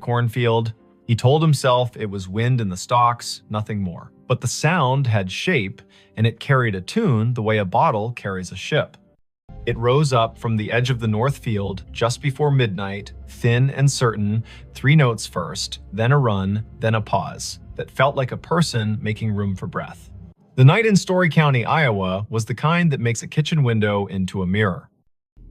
cornfield. He told himself it was wind in the stalks, nothing more. But the sound had shape, and it carried a tune the way a bottle carries a ship. It rose up from the edge of the north field just before midnight, thin and certain, 3 notes first, then a run, then a pause, that felt like a person making room for breath. The night in Story County, Iowa, was the kind that makes a kitchen window into a mirror.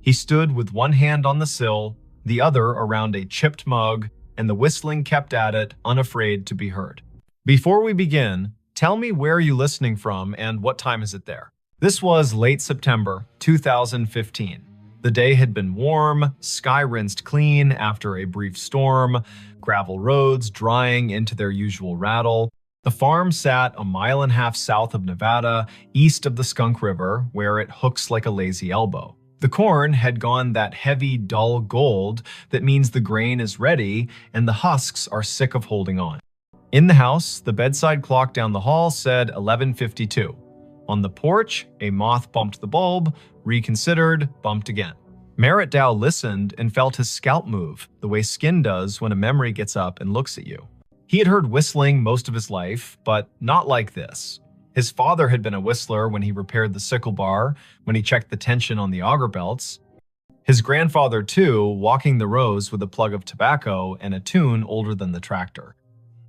He stood with one hand on the sill, the other around a chipped mug, and the whistling kept at it, unafraid to be heard. Before we begin, tell me where you're listening from and what time is it there? This was late September 2015. The day had been warm, sky rinsed clean after a brief storm, gravel roads drying into their usual rattle. The farm sat a mile and a half south of Nevada, east of the Skunk River, where it hooks like a lazy elbow. The corn had gone that heavy, dull gold that means the grain is ready and the husks are sick of holding on. In the house, the bedside clock down the hall said 11:52. On the porch, a moth bumped the bulb, reconsidered, bumped again. Merritt Dow listened and felt his scalp move, the way skin does when a memory gets up and looks at you. He had heard whistling most of his life, but not like this. His father had been a whistler when he repaired the sickle bar, when he checked the tension on the auger belts. His grandfather, too, walking the rows with a plug of tobacco and a tune older than the tractor.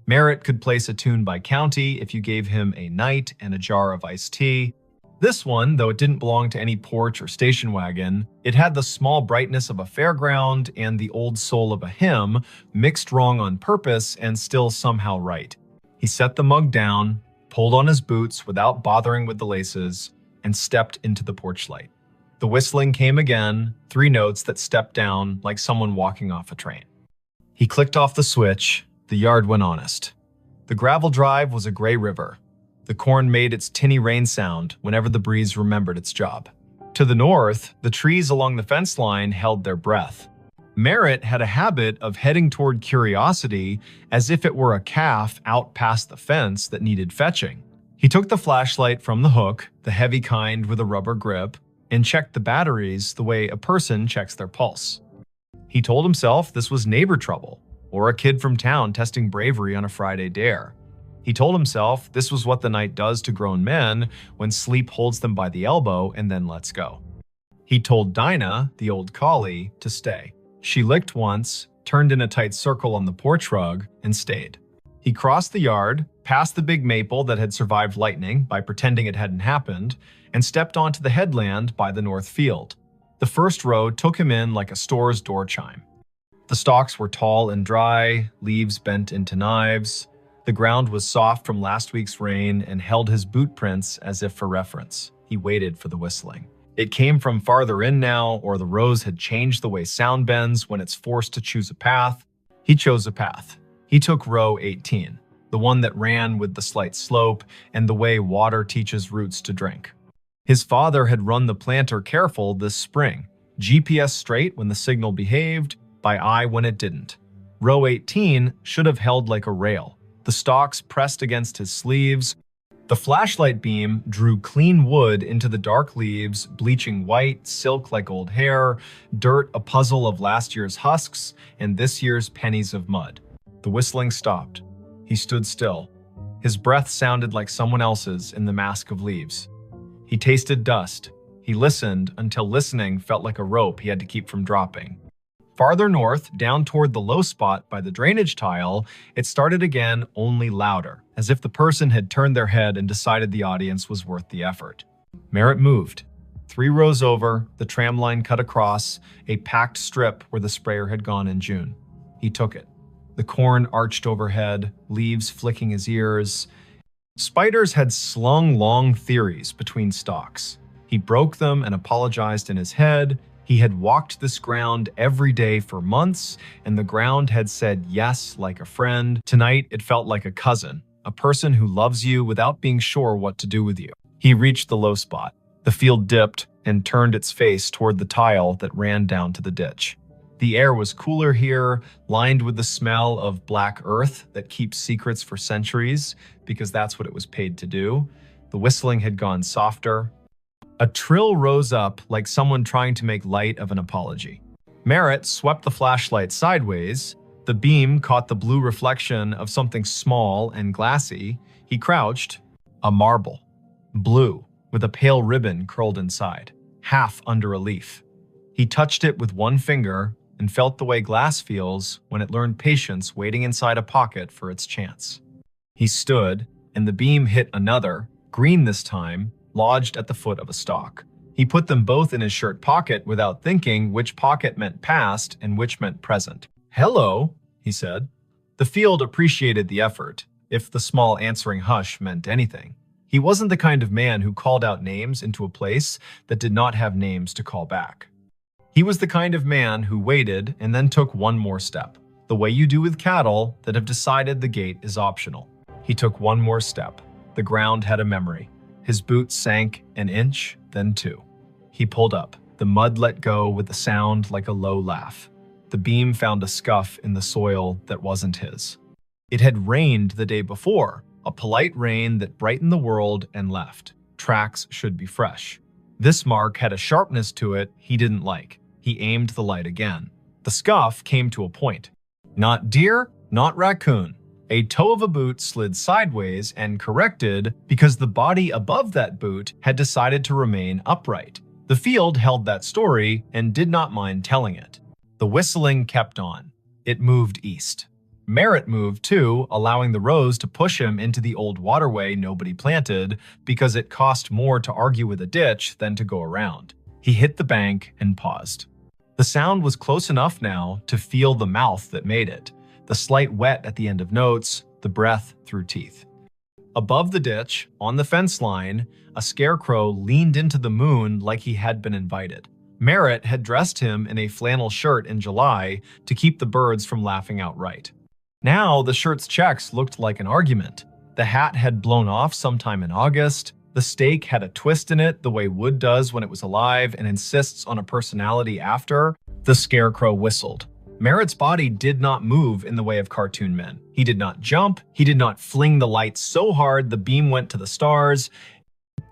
Merritt could place a tune by county if you gave him a night and a jar of iced tea. This one, though it didn't belong to any porch or station wagon, it had the small brightness of a fairground and the old soul of a hymn, mixed wrong on purpose and still somehow right. He set the mug down, pulled on his boots without bothering with the laces, and stepped into the porch light. The whistling came again, 3 notes that stepped down like someone walking off a train. He clicked off the switch. The yard went honest. The gravel drive was a gray river. The corn made its tinny rain sound whenever the breeze remembered its job. To the north, the trees along the fence line held their breath. Merritt had a habit of heading toward curiosity as if it were a calf out past the fence that needed fetching. He took the flashlight from the hook, the heavy kind with a rubber grip, and checked the batteries the way a person checks their pulse. He told himself this was neighbor trouble, or a kid from town testing bravery on a Friday dare. He told himself this was what the night does to grown men when sleep holds them by the elbow and then lets go. He told Dinah, the old collie, to stay. She licked once, turned in a tight circle on the porch rug, and stayed. He crossed the yard, past the big maple that had survived lightning by pretending it hadn't happened, and stepped onto the headland by the north field. The first row took him in like a store's door chime. The stalks were tall and dry, leaves bent into knives. The ground was soft from last week's rain and held his boot prints as if for reference. He waited for the whistling. It came from farther in now, or the rows had changed the way sound bends when it's forced to choose a path. He chose a path. He took row 18, the one that ran with the slight slope and the way water teaches roots to drink. His father had run the planter careful this spring, GPS straight when the signal behaved, by eye when it didn't. Row 18 should have held like a rail. The stalks pressed against his sleeves. The flashlight beam drew clean wood into the dark leaves, bleaching white, silk like old hair, dirt a puzzle of last year's husks, and this year's pennies of mud. The whistling stopped. He stood still. His breath sounded like someone else's in the mask of leaves. He tasted dust. He listened until listening felt like a rope he had to keep from dropping. Farther north, down toward the low spot by the drainage tile, it started again, only louder, as if the person had turned their head and decided the audience was worth the effort. Merritt moved. 3 rows over, the tram line cut across, a packed strip where the sprayer had gone in June. He took it. The corn arched overhead, leaves flicking his ears. Spiders had slung long theories between stalks. He broke them and apologized in his head. He had walked this ground every day for months, and the ground had said yes like a friend. Tonight, it felt like a cousin, a person who loves you without being sure what to do with you. He reached the low spot. The field dipped and turned its face toward the tile that ran down to the ditch. The air was cooler here, lined with the smell of black earth that keeps secrets for centuries, because that's what it was paid to do. The whistling had gone softer. A trill rose up like someone trying to make light of an apology. Merritt swept the flashlight sideways. The beam caught the blue reflection of something small and glassy. He crouched. A marble. Blue, with a pale ribbon curled inside, half under a leaf. He touched it with one finger and felt the way glass feels when it learned patience waiting inside a pocket for its chance. He stood, and the beam hit another, green this time, lodged at the foot of a stalk. He put them both in his shirt pocket without thinking which pocket meant past and which meant present. "Hello," he said. The field appreciated the effort, if the small answering hush meant anything. He wasn't the kind of man who called out names into a place that did not have names to call back. He was the kind of man who waited and then took one more step, the way you do with cattle that have decided the gate is optional. He took one more step. The ground had a memory. His boots sank an inch, then two. He pulled up. The mud let go with a sound like a low laugh. The beam found a scuff in the soil that wasn't his. It had rained the day before, a polite rain that brightened the world and left. Tracks should be fresh. This mark had a sharpness to it he didn't like. He aimed the light again. The scuff came to a point. Not deer, not raccoon. A toe of a boot slid sideways and corrected because the body above that boot had decided to remain upright. The field held that story and did not mind telling it. The whistling kept on. It moved east. Merritt moved too, allowing the rows to push him into the old waterway nobody planted because it cost more to argue with a ditch than to go around. He hit the bank and paused. The sound was close enough now to feel the mouth that made it, the slight wet at the end of notes, the breath through teeth. Above the ditch, on the fence line, a scarecrow leaned into the moon like he had been invited. Merritt had dressed him in a flannel shirt in July to keep the birds from laughing outright. Now the shirt's checks looked like an argument. The hat had blown off sometime in August. The steak had a twist in it the way wood does when it was alive and insists on a personality after. The scarecrow whistled. Merritt's body did not move in the way of cartoon men. He did not jump. He did not fling the light so hard the beam went to the stars.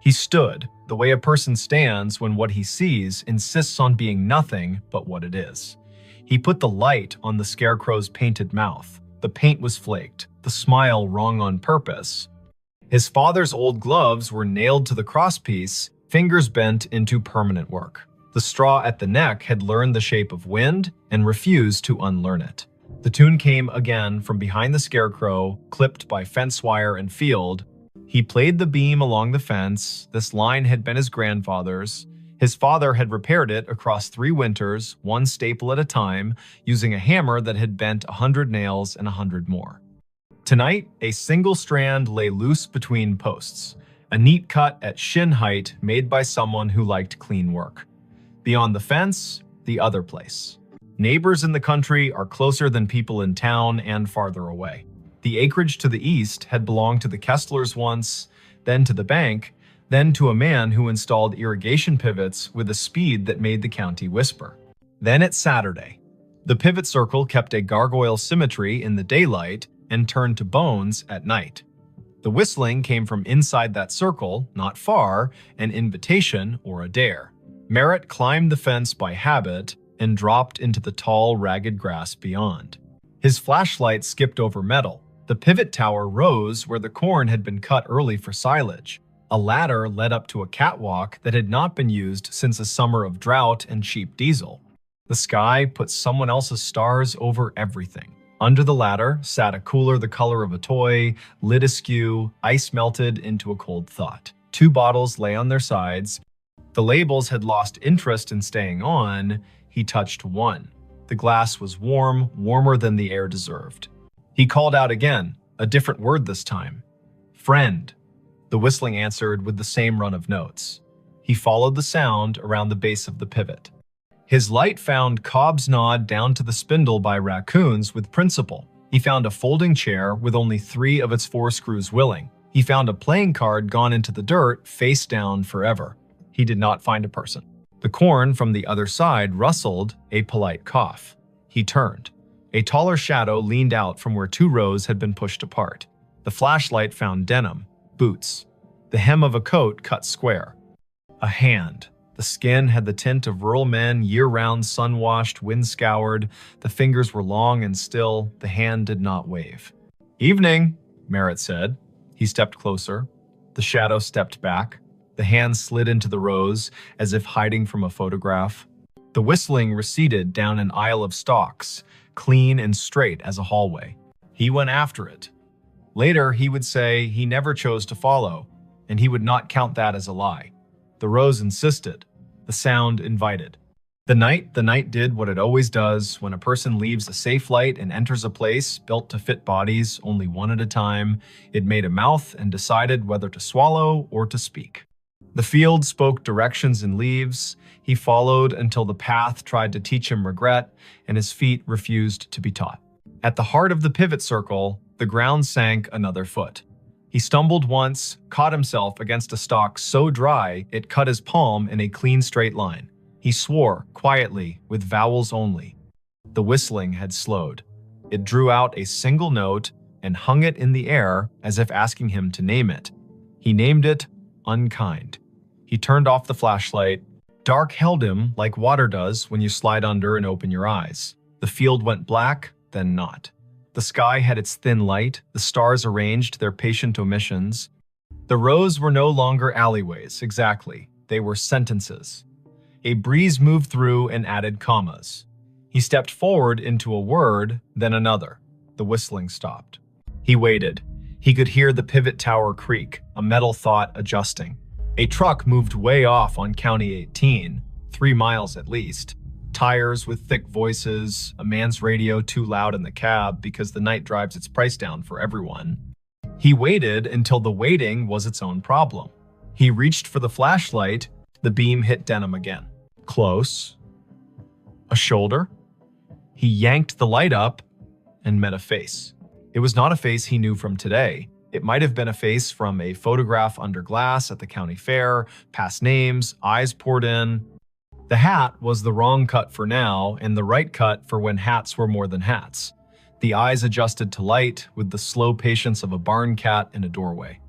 He stood, the way a person stands when what he sees insists on being nothing but what it is. He put the light on the scarecrow's painted mouth. The paint was flaked, the smile wrong on purpose. His father's old gloves were nailed to the crosspiece, fingers bent into permanent work. The straw at the neck had learned the shape of wind and refused to unlearn it. The tune came again from behind the scarecrow, clipped by fence wire and field. He played the beam along the fence. This line had been his grandfather's. His father had repaired it across 3 winters, one staple at a time, using a hammer that had bent 100 nails and 100 more. Tonight, a single strand lay loose between posts, a neat cut at shin height made by someone who liked clean work. Beyond the fence, the other place. Neighbors in the country are closer than people in town and farther away. The acreage to the east had belonged to the Kesslers once, then to the bank, then to a man who installed irrigation pivots with a speed that made the county whisper. Then it's Saturday. The pivot circle kept a gargoyle symmetry in the daylight and turned to bones at night. The whistling came from inside that circle, not far, an invitation or a dare. Merritt climbed the fence by habit and dropped into the tall, ragged grass beyond. His flashlight skipped over metal. The pivot tower rose where the corn had been cut early for silage. A ladder led up to a catwalk that had not been used since a summer of drought and cheap diesel. The sky put someone else's stars over everything. Under the ladder sat a cooler the color of a toy, lid askew, ice melted into a cold thought. 2 bottles lay on their sides. The labels had lost interest in staying on. He touched one. The glass was warm, warmer than the air deserved. He called out again, a different word this time. "Friend." The whistling answered with the same run of notes. He followed the sound around the base of the pivot. His light found Cobb's nod down to the spindle by raccoons with principle. He found a folding chair with only 3 of its 4 screws willing. He found a playing card gone into the dirt, face down forever. He did not find a person. The corn from the other side rustled, a polite cough. He turned. A taller shadow leaned out from where 2 rows had been pushed apart. The flashlight found denim, boots, the hem of a coat cut square. A hand. The skin had the tint of rural men, year-round, sun-washed, wind-scoured. The fingers were long and still. The hand did not wave. "Evening," Merritt said. He stepped closer. The shadow stepped back. The hand slid into the rows, as if hiding from a photograph. The whistling receded down an aisle of stalks, clean and straight as a hallway. He went after it. Later, he would say he never chose to follow, and he would not count that as a lie. The rows insisted. The sound invited. The night did what it always does when a person leaves a safe light and enters a place built to fit bodies only one at a time. It made a mouth and decided whether to swallow or to speak. The field spoke directions in leaves. He followed until the path tried to teach him regret, and his feet refused to be taught. At the heart of the pivot circle, the ground sank another foot. He stumbled once, caught himself against a stalk so dry it cut his palm in a clean straight line. He swore, quietly, with vowels only. The whistling had slowed. It drew out a single note and hung it in the air as if asking him to name it. He named it Unkind. He turned off the flashlight. Dark held him like water does when you slide under and open your eyes. The field went black, then not. The sky had its thin light, the stars arranged their patient omissions. The rows were no longer alleyways, exactly. They were sentences. A breeze moved through and added commas. He stepped forward into a word, then another. The whistling stopped. He waited. He could hear the pivot tower creak, a metal thought adjusting. A truck moved way off on County 18, 3 miles at least. Tires with thick voices, a man's radio too loud in the cab because the night drives its price down for everyone. He waited until the waiting was its own problem. He reached for the flashlight. The beam hit denim again. Close. A shoulder. He yanked the light up and met a face. It was not a face he knew from today. It might have been a face from a photograph under glass at the county fair, past names, eyes poured in. The hat was the wrong cut for now and the right cut for when hats were more than hats. The eyes adjusted to light with the slow patience of a barn cat in a doorway.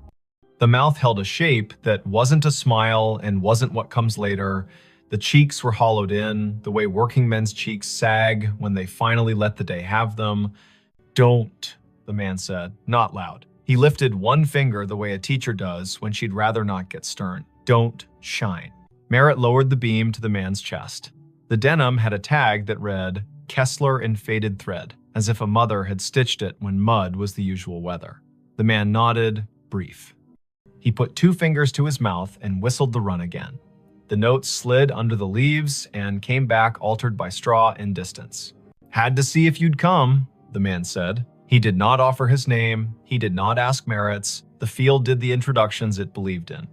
The mouth held a shape that wasn't a smile and wasn't what comes later. The cheeks were hollowed in, the way working men's cheeks sag when they finally let the day have them. "Don't," the man said, not loud. He lifted one finger the way a teacher does when she'd rather not get stern. "Don't shine." Merritt lowered the beam to the man's chest. The denim had a tag that read, "Kessler in faded thread," as if a mother had stitched it when mud was the usual weather. The man nodded, brief. He put 2 fingers to his mouth and whistled the run again. The note slid under the leaves and came back altered by straw and distance. "Had to see if you'd come," the man said. He did not offer his name. He did not ask Merritt's. The field did the introductions it believed in.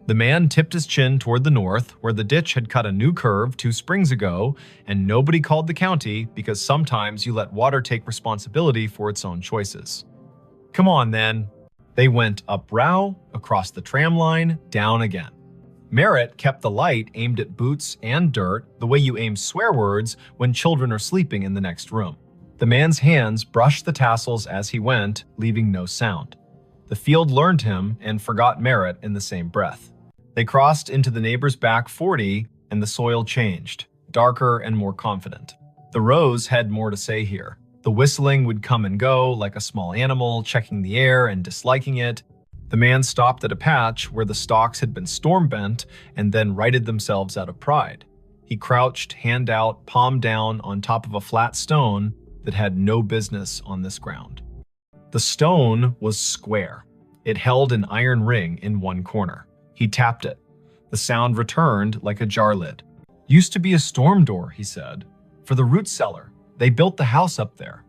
The man tipped his chin toward the north, where the ditch had cut a new curve 2 springs ago, and nobody called the county because sometimes you let water take responsibility for its own choices. "Come on, then." They went up Row, across the tram line, down again. Merritt kept the light aimed at boots and dirt, the way you aim swear words when children are sleeping in the next room. The man's hands brushed the tassels as he went, leaving no sound. The field learned him and forgot Merritt in the same breath. They crossed into the neighbor's back 40, and the soil changed, darker and more confident. The rows had more to say here. The whistling would come and go like a small animal, checking the air and disliking it. The man stopped at a patch where the stalks had been storm-bent and then righted themselves out of pride. He crouched, hand out, palm down, on top of a flat stone that had no business on this ground. The stone was square. It held an iron ring in one corner. He tapped it. The sound returned like a jar lid. "Used to be a storm door," he said. "For the root cellar. They built the house up there."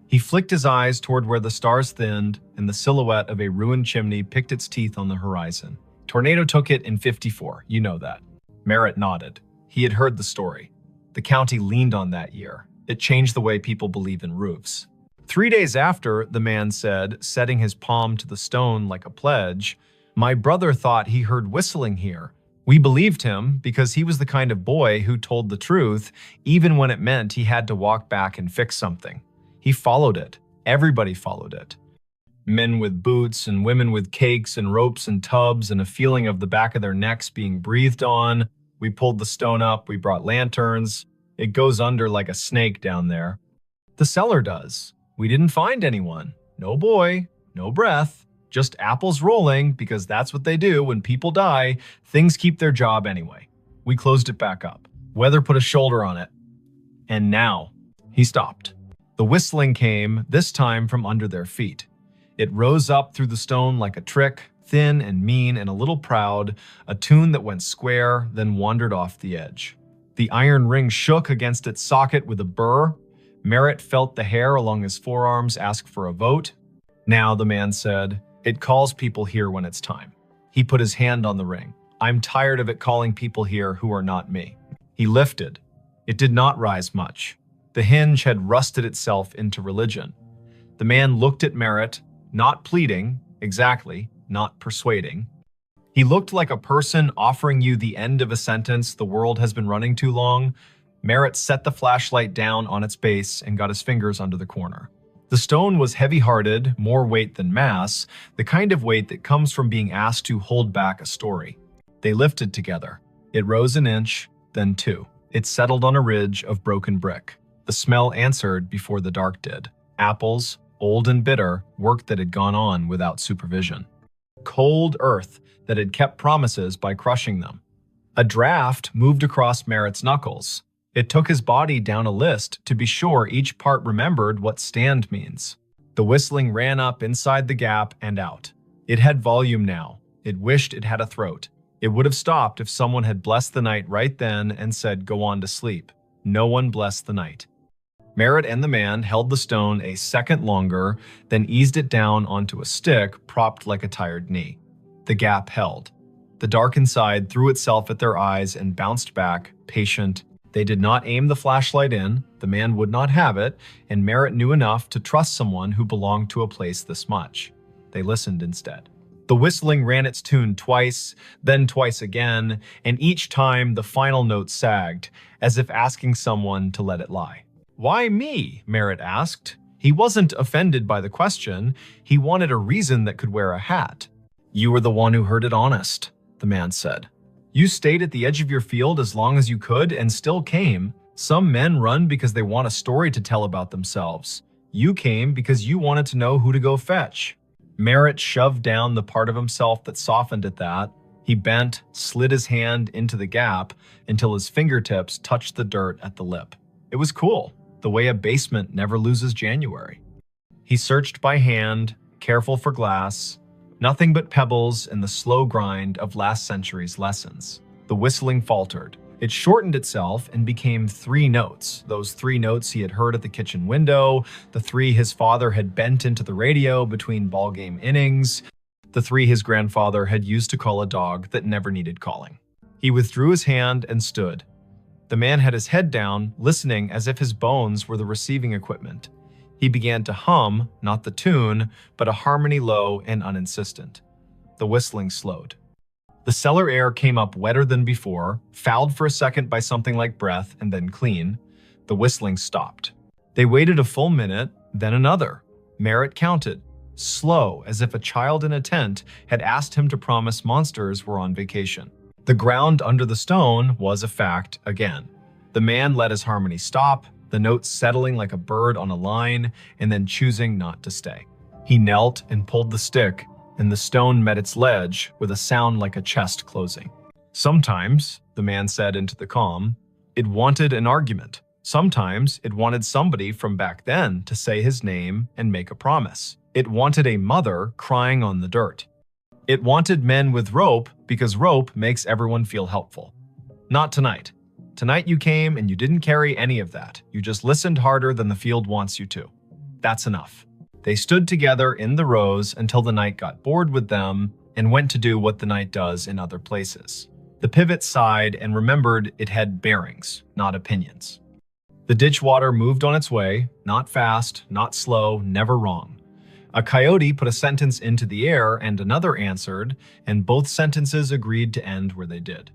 He flicked his eyes toward where the stars thinned and the silhouette of a ruined chimney picked its teeth on the horizon. "Tornado took it in '54, you know that." Merritt nodded. He had heard the story. The county leaned on that year. It changed the way people believe in roofs. 3 days after, the man said, setting his palm to the stone like a pledge, "My brother thought he heard whistling here. We believed him because he was the kind of boy who told the truth, even when it meant he had to walk back and fix something. He followed it. Everybody followed it. Men with boots and women with cakes and ropes and tubs and a feeling of the back of their necks being breathed on. We pulled the stone up, we brought lanterns. It goes under like a snake down there. The cellar does. We didn't find anyone. No boy, no breath. Just apples rolling, because that's what they do when people die. Things keep their job anyway. We closed it back up. Weather put a shoulder on it. And now, he stopped. The whistling came, this time from under their feet. It rose up through the stone like a trick, thin and mean and a little proud, a tune that went square, then wandered off the edge. The iron ring shook against its socket with a burr. Merritt felt the hair along his forearms ask for a vote. Now, the man said, it calls people here when it's time. He put his hand on the ring. I'm tired of it calling people here who are not me. He lifted. It did not rise much. The hinge had rusted itself into religion. The man looked at Merritt, not pleading, exactly, not persuading. He looked like a person offering you the end of a sentence the world has been running too long. Merritt set the flashlight down on its base and got his fingers under the corner. The stone was heavy-hearted, more weight than mass, the kind of weight that comes from being asked to hold back a story. They lifted together. It rose an inch, then two. It settled on a ridge of broken brick. The smell answered before the dark did. Apples, old and bitter, work that had gone on without supervision. Cold earth that had kept promises by crushing them. A draft moved across Merritt's knuckles. It took his body down a list to be sure each part remembered what stand means. The whistling ran up inside the gap and out. It had volume now. It wished it had a throat. It would have stopped if someone had blessed the night right then and said, go on to sleep. No one blessed the night. Merritt and the man held the stone a second longer, then eased it down onto a stick propped like a tired knee. The gap held. The dark inside threw itself at their eyes and bounced back, patient. They did not aim the flashlight in, the man would not have it, and Merritt knew enough to trust someone who belonged to a place this much. They listened instead. The whistling ran its tune twice, then twice again, and each time the final note sagged, as if asking someone to let it lie. Why me? Merritt asked. He wasn't offended by the question. He wanted a reason that could wear a hat. You were the one who heard it honest, the man said. You stayed at the edge of your field as long as you could and still came. Some men run because they want a story to tell about themselves. You came because you wanted to know who to go fetch. Merritt shoved down the part of himself that softened at that. He bent, slid his hand into the gap until his fingertips touched the dirt at the lip. It was cool, the way a basement never loses January. He searched by hand, careful for glass. Nothing but pebbles and the slow grind of last century's lessons. The whistling faltered. It shortened itself and became 3 notes, those 3 notes he had heard at the kitchen window, the 3 his father had bent into the radio between ballgame innings, the 3 his grandfather had used to call a dog that never needed calling. He withdrew his hand and stood. The man had his head down, listening as if his bones were the receiving equipment. He began to hum, not the tune, but a harmony low and uninsistent. The whistling slowed. The cellar air came up wetter than before, fouled for a second by something like breath, and then clean. The whistling stopped. They waited a full minute, then another. Merritt counted, slow, as if a child in a tent had asked him to promise monsters were on vacation. The ground under the stone was a fact again. The man let his harmony stop, the notes settling like a bird on a line, and then choosing not to stay. He knelt and pulled the stick, and the stone met its ledge with a sound like a chest closing. Sometimes, the man said into the calm, it wanted an argument. Sometimes it wanted somebody from back then to say his name and make a promise. It wanted a mother crying on the dirt. It wanted men with rope because rope makes everyone feel helpful. Not tonight. Tonight you came and you didn't carry any of that. You just listened harder than the field wants you to. That's enough. They stood together in the rows until the night got bored with them and went to do what the night does in other places. The pivot sighed and remembered it had bearings, not opinions. The ditch water moved on its way, not fast, not slow, never wrong. A coyote put a sentence into the air and another answered, and both sentences agreed to end where they did.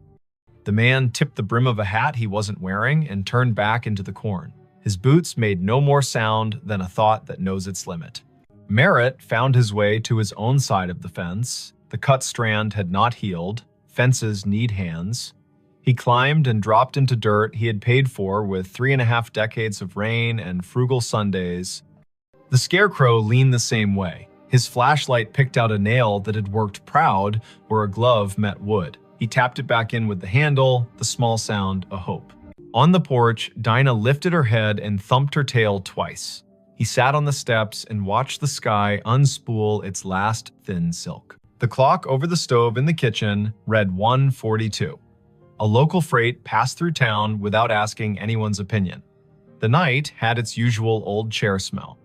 The man tipped the brim of a hat he wasn't wearing and turned back into the corn. His boots made no more sound than a thought that knows its limit. Merritt found his way to his own side of the fence. The cut strand had not healed. Fences need hands. He climbed and dropped into dirt he had paid for with 3.5 decades of rain and frugal Sundays. The scarecrow leaned the same way. His flashlight picked out a nail that had worked proud where a glove met wood. He tapped it back in with the handle, the small sound a hope. On the porch, Dinah lifted her head and thumped her tail twice. He sat on the steps and watched the sky unspool its last thin silk. The clock over the stove in the kitchen read 1:42. A local freight passed through town without asking anyone's opinion. The night had its usual old chair smell.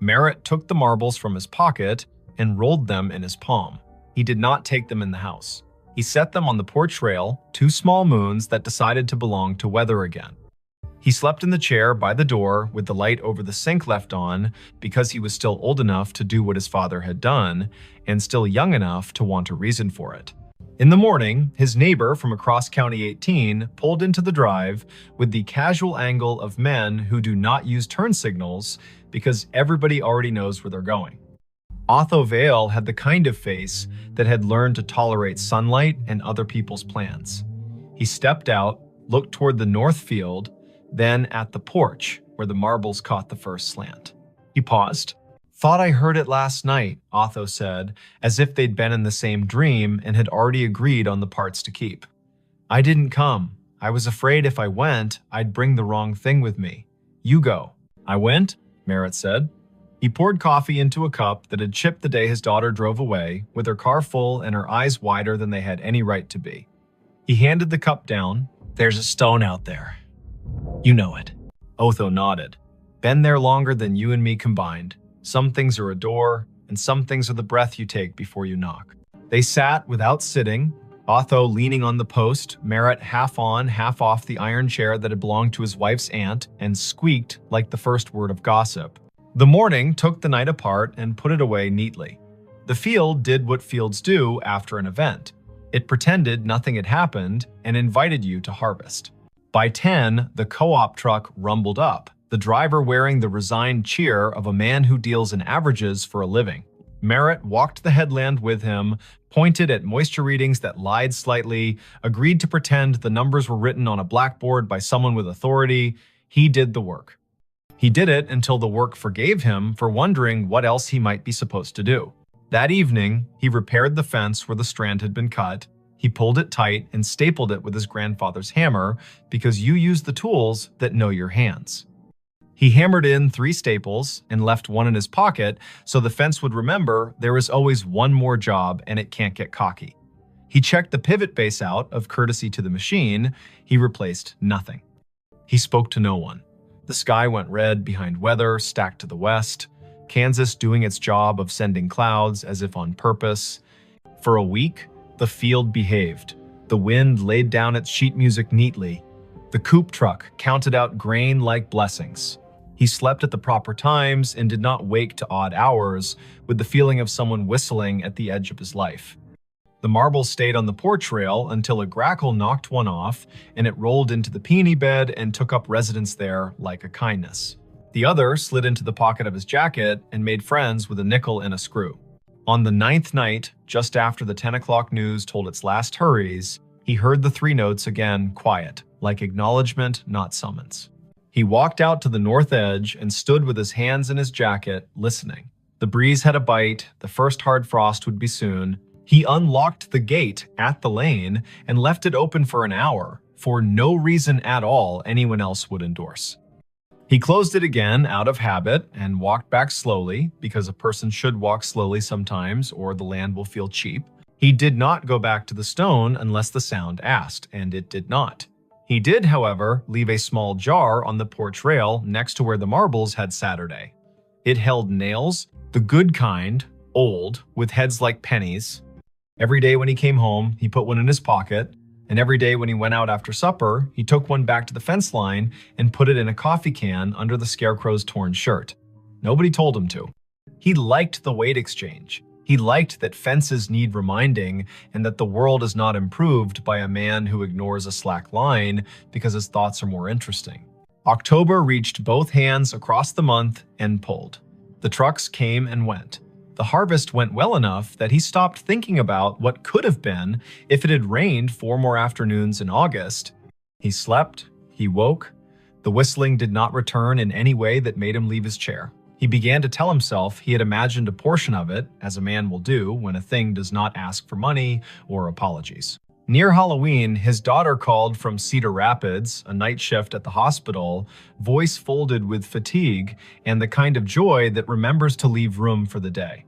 Merritt took the marbles from his pocket and rolled them in his palm. He did not take them in the house. He set them on the porch rail, 2 small moons that decided to belong to weather again. He slept in the chair by the door with the light over the sink left on because he was still old enough to do what his father had done and still young enough to want a reason for it. In the morning, his neighbor from across County 18 pulled into the drive with the casual angle of men who do not use turn signals because everybody already knows where they're going. Otho Vale had the kind of face that had learned to tolerate sunlight and other people's plans. He stepped out, looked toward the north field, then at the porch where the marbles caught the first slant. He paused. "Thought I heard it last night," Otho said, as if they'd been in the same dream and had already agreed on the parts to keep. "I didn't come. I was afraid if I went, I'd bring the wrong thing with me. You go." "I went," Merritt said. He poured coffee into a cup that had chipped the day his daughter drove away, with her car full and her eyes wider than they had any right to be. He handed the cup down. "There's a stone out there. You know it." Otho nodded. "Been there longer than you and me combined. Some things are a door, and some things are the breath you take before you knock." They sat without sitting, Otho leaning on the post, Merritt half on, half off the iron chair that had belonged to his wife's aunt, and squeaked like the first word of gossip. The morning took the night apart and put it away neatly. The field did what fields do after an event. It pretended nothing had happened and invited you to harvest. By 10, the co-op truck rumbled up, the driver wearing the resigned cheer of a man who deals in averages for a living. Merritt walked the headland with him, pointed at moisture readings that lied slightly, agreed to pretend the numbers were written on a blackboard by someone with authority. He did the work. He did it until the work forgave him for wondering what else he might be supposed to do. That evening, he repaired the fence where the strand had been cut. He pulled it tight and stapled it with his grandfather's hammer because you use the tools that know your hands. He hammered in 3 staples and left one in his pocket so the fence would remember there is always one more job and it can't get cocky. He checked the pivot base out of courtesy to the machine. He replaced nothing. He spoke to no one. The sky went red behind weather stacked to the west, Kansas doing its job of sending clouds as if on purpose. For a week, the field behaved. The wind laid down its sheet music neatly. The coupe truck counted out grain like blessings. He slept at the proper times and did not wake to odd hours with the feeling of someone whistling at the edge of his life. The marbles stayed on the porch rail until a grackle knocked one off and it rolled into the peony bed and took up residence there like a kindness. The other slid into the pocket of his jacket and made friends with a nickel and a screw. On the 9th night, just after the 10 o'clock news told its last hurries, he heard the 3 notes again quiet, like acknowledgement, not summons. He walked out to the north edge and stood with his hands in his jacket, listening. The breeze had a bite, the first hard frost would be soon. He unlocked the gate at the lane and left it open for an hour, for no reason at all anyone else would endorse. He closed it again out of habit and walked back slowly, because a person should walk slowly sometimes or the land will feel cheap. He did not go back to the stone unless the sound asked, and it did not. He did, however, leave a small jar on the porch rail next to where the marbles had Saturday. It held nails, the good kind, old, with heads like pennies. Every day when he came home, he put one in his pocket, and every day when he went out after supper, he took one back to the fence line and put it in a coffee can under the scarecrow's torn shirt. Nobody told him to. He liked the weight exchange. He liked that fences need reminding and that the world is not improved by a man who ignores a slack line because his thoughts are more interesting. October reached both hands across the month and pulled. The trucks came and went. The harvest went well enough that he stopped thinking about what could have been if it had rained 4 more afternoons in August. He slept, he woke. The whistling did not return in any way that made him leave his chair. He began to tell himself he had imagined a portion of it, as a man will do when a thing does not ask for money or apologies. Near Halloween, his daughter called from Cedar Rapids, a night shift at the hospital, voice folded with fatigue and the kind of joy that remembers to leave room for the day.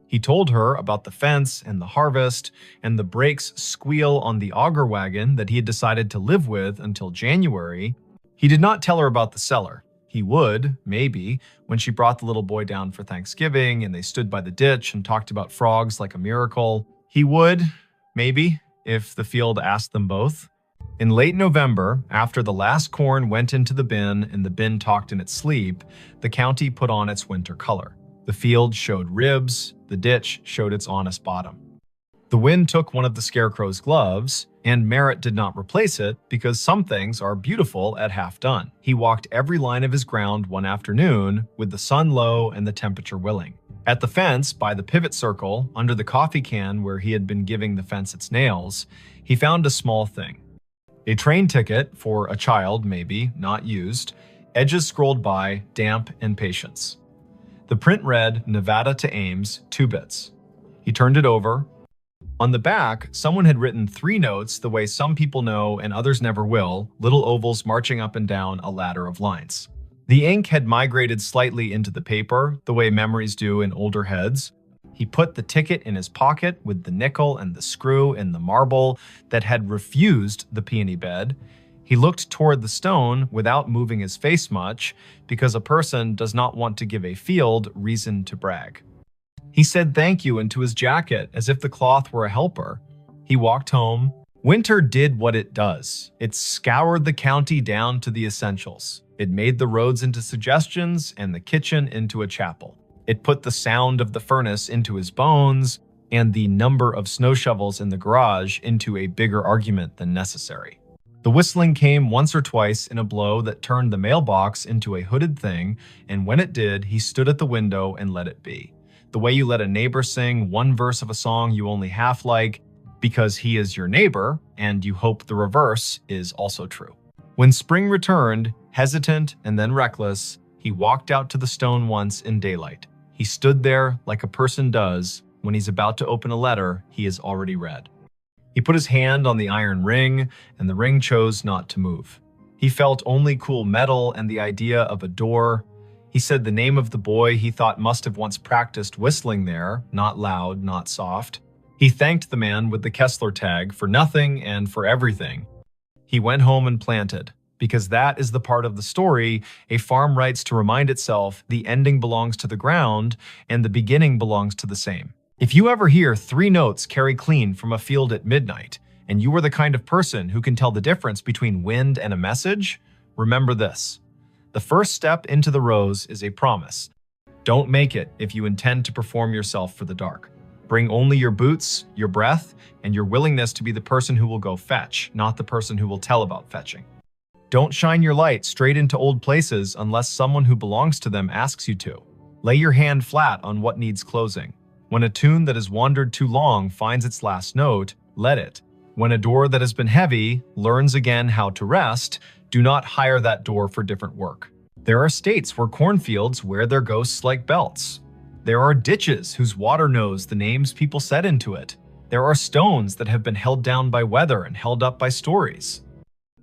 He told her about the fence and the harvest and the brakes squeal on the auger wagon that he had decided to live with until January. He did not tell her about the cellar. He would, maybe, when she brought the little boy down for Thanksgiving and they stood by the ditch and talked about frogs like a miracle. He would, maybe, if the field asked them both. In late November, after the last corn went into the bin and the bin talked in its sleep, the county put on its winter color. The field showed ribs, the ditch showed its honest bottom. The wind took one of the scarecrow's gloves, and Merritt did not replace it because some things are beautiful at half done. He walked every line of his ground one afternoon with the sun low and the temperature willing. At the fence, by the pivot circle, under the coffee can where he had been giving the fence its nails, he found a small thing. A train ticket for a child, maybe, not used, edges scrolled by, damp and patience. The print read, Nevada to Ames, 2 bits. He turned it over. On the back, someone had written 3 notes the way some people know and others never will, little ovals marching up and down a ladder of lines. The ink had migrated slightly into the paper, the way memories do in older heads. He put the ticket in his pocket with the nickel and the screw and the marble that had refused the peony bed. He looked toward the stone without moving his face much, because a person does not want to give a field reason to brag. He said thank you into his jacket as if the cloth were a helper. He walked home. Winter did what it does. It scoured the county down to the essentials. It made the roads into suggestions and the kitchen into a chapel. It put the sound of the furnace into his bones and the number of snow shovels in the garage into a bigger argument than necessary. The whistling came once or twice in a blow that turned the mailbox into a hooded thing, and when it did, he stood at the window and let it be. The way you let a neighbor sing one verse of a song you only half like because he is your neighbor, and you hope the reverse is also true. When spring returned, hesitant and then reckless, he walked out to the stone once in daylight. He stood there like a person does when he's about to open a letter he has already read. He put his hand on the iron ring, and the ring chose not to move. He felt only cool metal and the idea of a door. He said the name of the boy he thought must have once practiced whistling there, not loud, not soft. He thanked the man with the Kessler tag for nothing and for everything. He went home and planted, because that is the part of the story a farm writes to remind itself the ending belongs to the ground and the beginning belongs to the same. If you ever hear 3 notes carry clean from a field at midnight, and you are the kind of person who can tell the difference between wind and a message, remember this. The first step into the rose is a promise. Don't make it if you intend to perform yourself for the dark. Bring only your boots, your breath, and your willingness to be the person who will go fetch, not the person who will tell about fetching. Don't shine your light straight into old places unless someone who belongs to them asks you to. Lay your hand flat on what needs closing. When a tune that has wandered too long finds its last note, let it. When a door that has been heavy learns again how to rest, do not hire that door for different work. There are states where cornfields wear their ghosts like belts. There are ditches whose water knows the names people set into it. There are stones that have been held down by weather and held up by stories.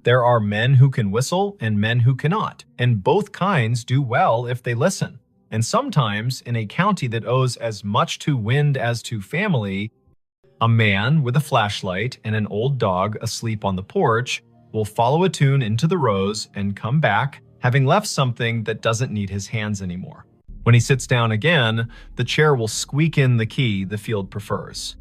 There are men who can whistle and men who cannot, and both kinds do well if they listen. And sometimes, in a county that owes as much to wind as to family, a man with a flashlight and an old dog asleep on the porch will follow a tune into the rose and come back, having left something that doesn't need his hands anymore. When he sits down again, the chair will squeak in the key the field prefers.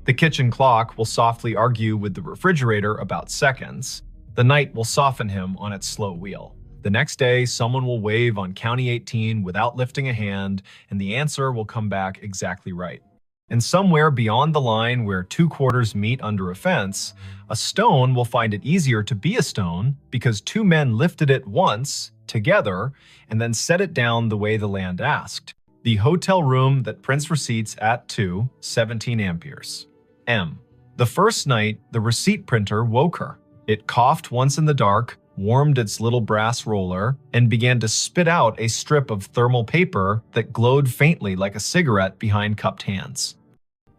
The kitchen clock will softly argue with the refrigerator about seconds. The night will soften him on its slow wheel. The next day, someone will wave on County 18 without lifting a hand, and the answer will come back exactly right. And somewhere beyond the line where 2 quarters meet under a fence, a stone will find it easier to be a stone because 2 men lifted it once, together, and then set it down the way the land asked. The hotel room that prints receipts at 17 amperes. M. The first night, the receipt printer woke her. It coughed once in the dark, warmed its little brass roller, and began to spit out a strip of thermal paper that glowed faintly like a cigarette behind cupped hands.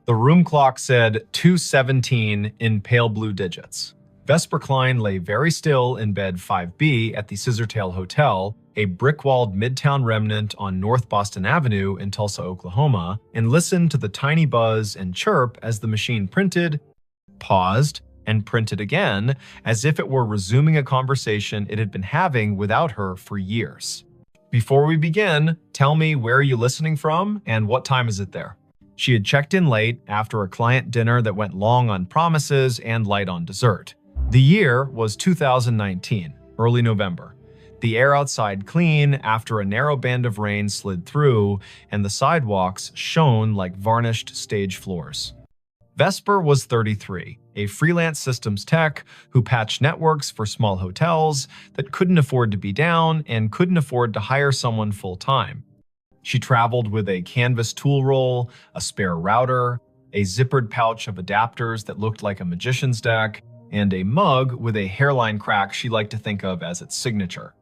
The room clock said 2:17 in pale blue digits. Vesper Klein lay very still in bed 5B at the Scissortail Hotel, a brick-walled midtown remnant on North Boston Avenue in Tulsa, Oklahoma, and listened to the tiny buzz and chirp as the machine printed, paused, and printed again, as if it were resuming a conversation it had been having without her for years. Before we begin, tell me where are you listening from and what time is it there? She had checked in late after a client dinner that went long on promises and light on dessert. The year was 2019, early November. The air outside clean after a narrow band of rain slid through, and the sidewalks shone like varnished stage floors. Vesper was 33, a freelance systems tech who patched networks for small hotels that couldn't afford to be down and couldn't afford to hire someone full-time. She traveled with a canvas tool roll, a spare router, a zippered pouch of adapters that looked like a magician's deck, and a mug with a hairline crack she liked to think of as its signature.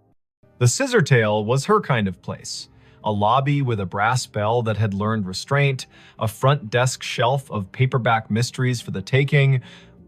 The Scissortail was her kind of place. A lobby with a brass bell that had learned restraint, a front desk shelf of paperback mysteries for the taking,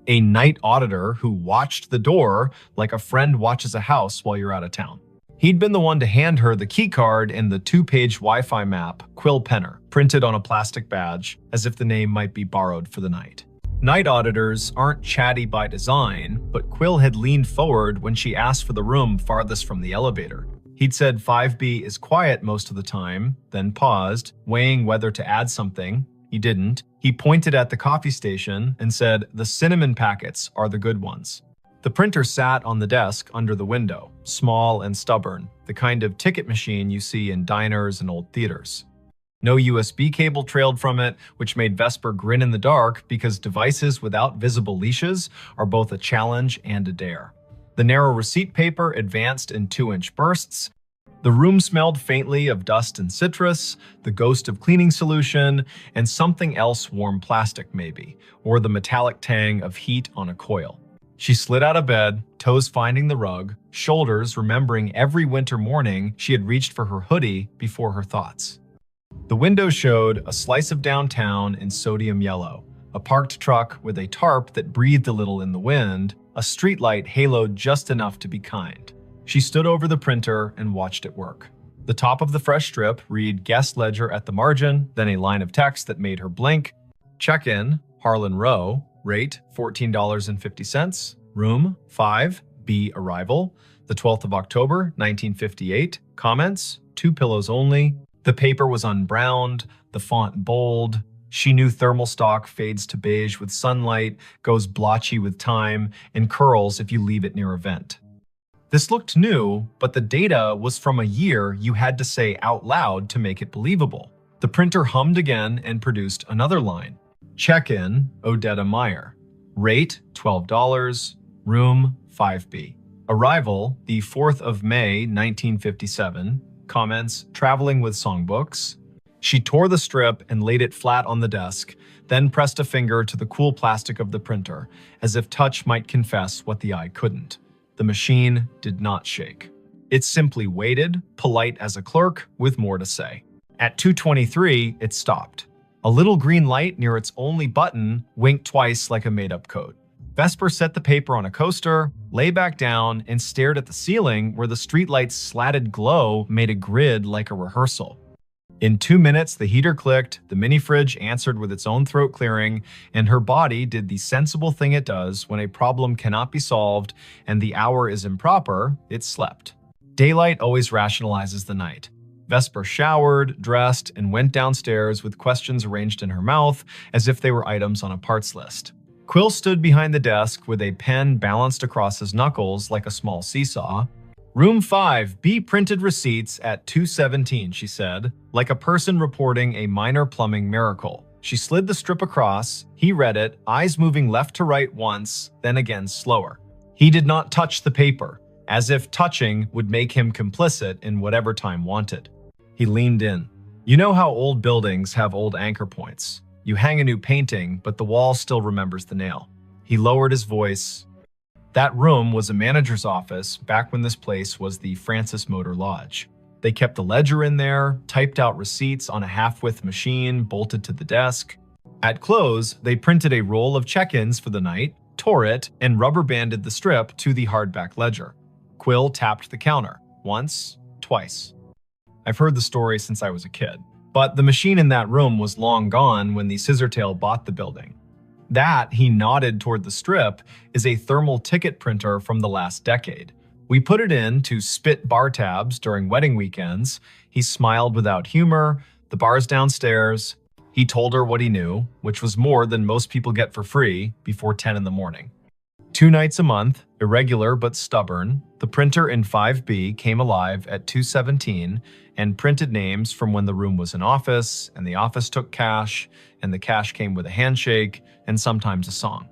a night auditor who watched the door like a friend watches a house while you're out of town. He'd been the one to hand her the keycard and the 2-page Wi-Fi map, Quill Penner, printed on a plastic badge, as if the name might be borrowed for the night. Night auditors aren't chatty by design, but Quill had leaned forward when she asked for the room farthest from the elevator. He'd said 5B is quiet most of the time, then paused, weighing whether to add something. He didn't. He pointed at the coffee station and said, "The cinnamon packets are the good ones." The printer sat on the desk under the window, small and stubborn, the kind of ticket machine you see in diners and old theaters. No USB cable trailed from it, which made Vesper grin in the dark because devices without visible leashes are both a challenge and a dare. The narrow receipt paper advanced in 2-inch bursts. The room smelled faintly of dust and citrus, the ghost of cleaning solution, and something else warm plastic maybe, or the metallic tang of heat on a coil. She slid out of bed, toes finding the rug, shoulders remembering every winter morning she had reached for her hoodie before her thoughts. The window showed a slice of downtown in sodium yellow, a parked truck with a tarp that breathed a little in the wind, a streetlight haloed just enough to be kind. She stood over the printer and watched it work. The top of the fresh strip read guest ledger at the margin, then a line of text that made her blink. Check-in, Harlan Row, rate $14.50, room 5B arrival, the 12th of October, 1958, comments, 2 pillows only. The paper was unbrowned, the font bold. She knew thermal stock fades to beige with sunlight, goes blotchy with time, and curls if you leave it near a vent. This looked new, but the data was from a year you had to say out loud to make it believable. The printer hummed again and produced another line. Check-in, Odetta Meyer. Rate, $12, room 5B. Arrival, the 4th of May, 1957. Comments, traveling with songbooks. She tore the strip and laid it flat on the desk, then pressed a finger to the cool plastic of the printer, as if touch might confess what the eye couldn't. The machine did not shake. It simply waited, polite as a clerk, with more to say. At 2:23, it stopped. A little green light near its only button winked twice like a made-up code. Vesper set the paper on a coaster, lay back down, and stared at the ceiling where the streetlight's slatted glow made a grid like a rehearsal. In 2 minutes, the heater clicked, the mini-fridge answered with its own throat clearing, and her body did the sensible thing it does when a problem cannot be solved and the hour is improper, it slept. Daylight always rationalizes the night. Vesper showered, dressed, and went downstairs with questions arranged in her mouth as if they were items on a parts list. Quill stood behind the desk with a pen balanced across his knuckles like a small seesaw. Room 5B printed receipts at 2:17, she said, like a person reporting a minor plumbing miracle. She slid the strip across, he read it, eyes moving left to right once, then again slower. He did not touch the paper, as if touching would make him complicit in whatever time wanted. He leaned in. You know how old buildings have old anchor points. You hang a new painting, but the wall still remembers the nail. He lowered his voice. That room was a manager's office back when this place was the Francis Motor Lodge. They kept a ledger in there, typed out receipts on a half-width machine bolted to the desk. At close, they printed a roll of check-ins for the night, tore it, and rubber-banded the strip to the hardback ledger. Quill tapped the counter. Once, twice. I've heard the story since I was a kid, but the machine in that room was long gone when the Scissortail bought the building. That, he nodded toward the strip, is a thermal ticket printer from the last decade. We put it in to spit bar tabs during wedding weekends. He smiled without humor. The bar's downstairs. He told her what he knew, which was more than most people get for free before 10 in the morning. 2 nights a month, irregular but stubborn, the printer in 5B came alive at 2:17 and printed names from when the room was an office, and the office took cash, and the cash came with a handshake, and sometimes a song.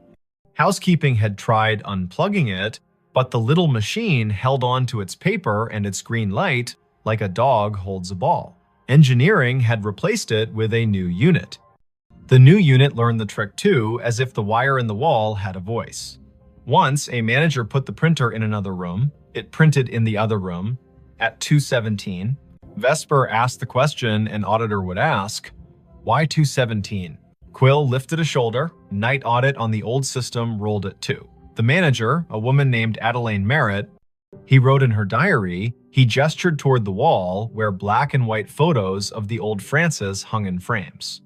Housekeeping had tried unplugging it, but the little machine held on to its paper and its green light like a dog holds a ball. Engineering had replaced it with a new unit. The new unit learned the trick too, as if the wire in the wall had a voice. Once, a manager put the printer in another room. It printed in the other room. At 2:17, Vesper asked the question an auditor would ask, "Why 2:17?" Quill lifted a shoulder. Night audit on the old system rolled at 2. The manager, a woman named Adelaine Merritt, he wrote in her diary, he gestured toward the wall where black and white photos of the old Francis hung in frames.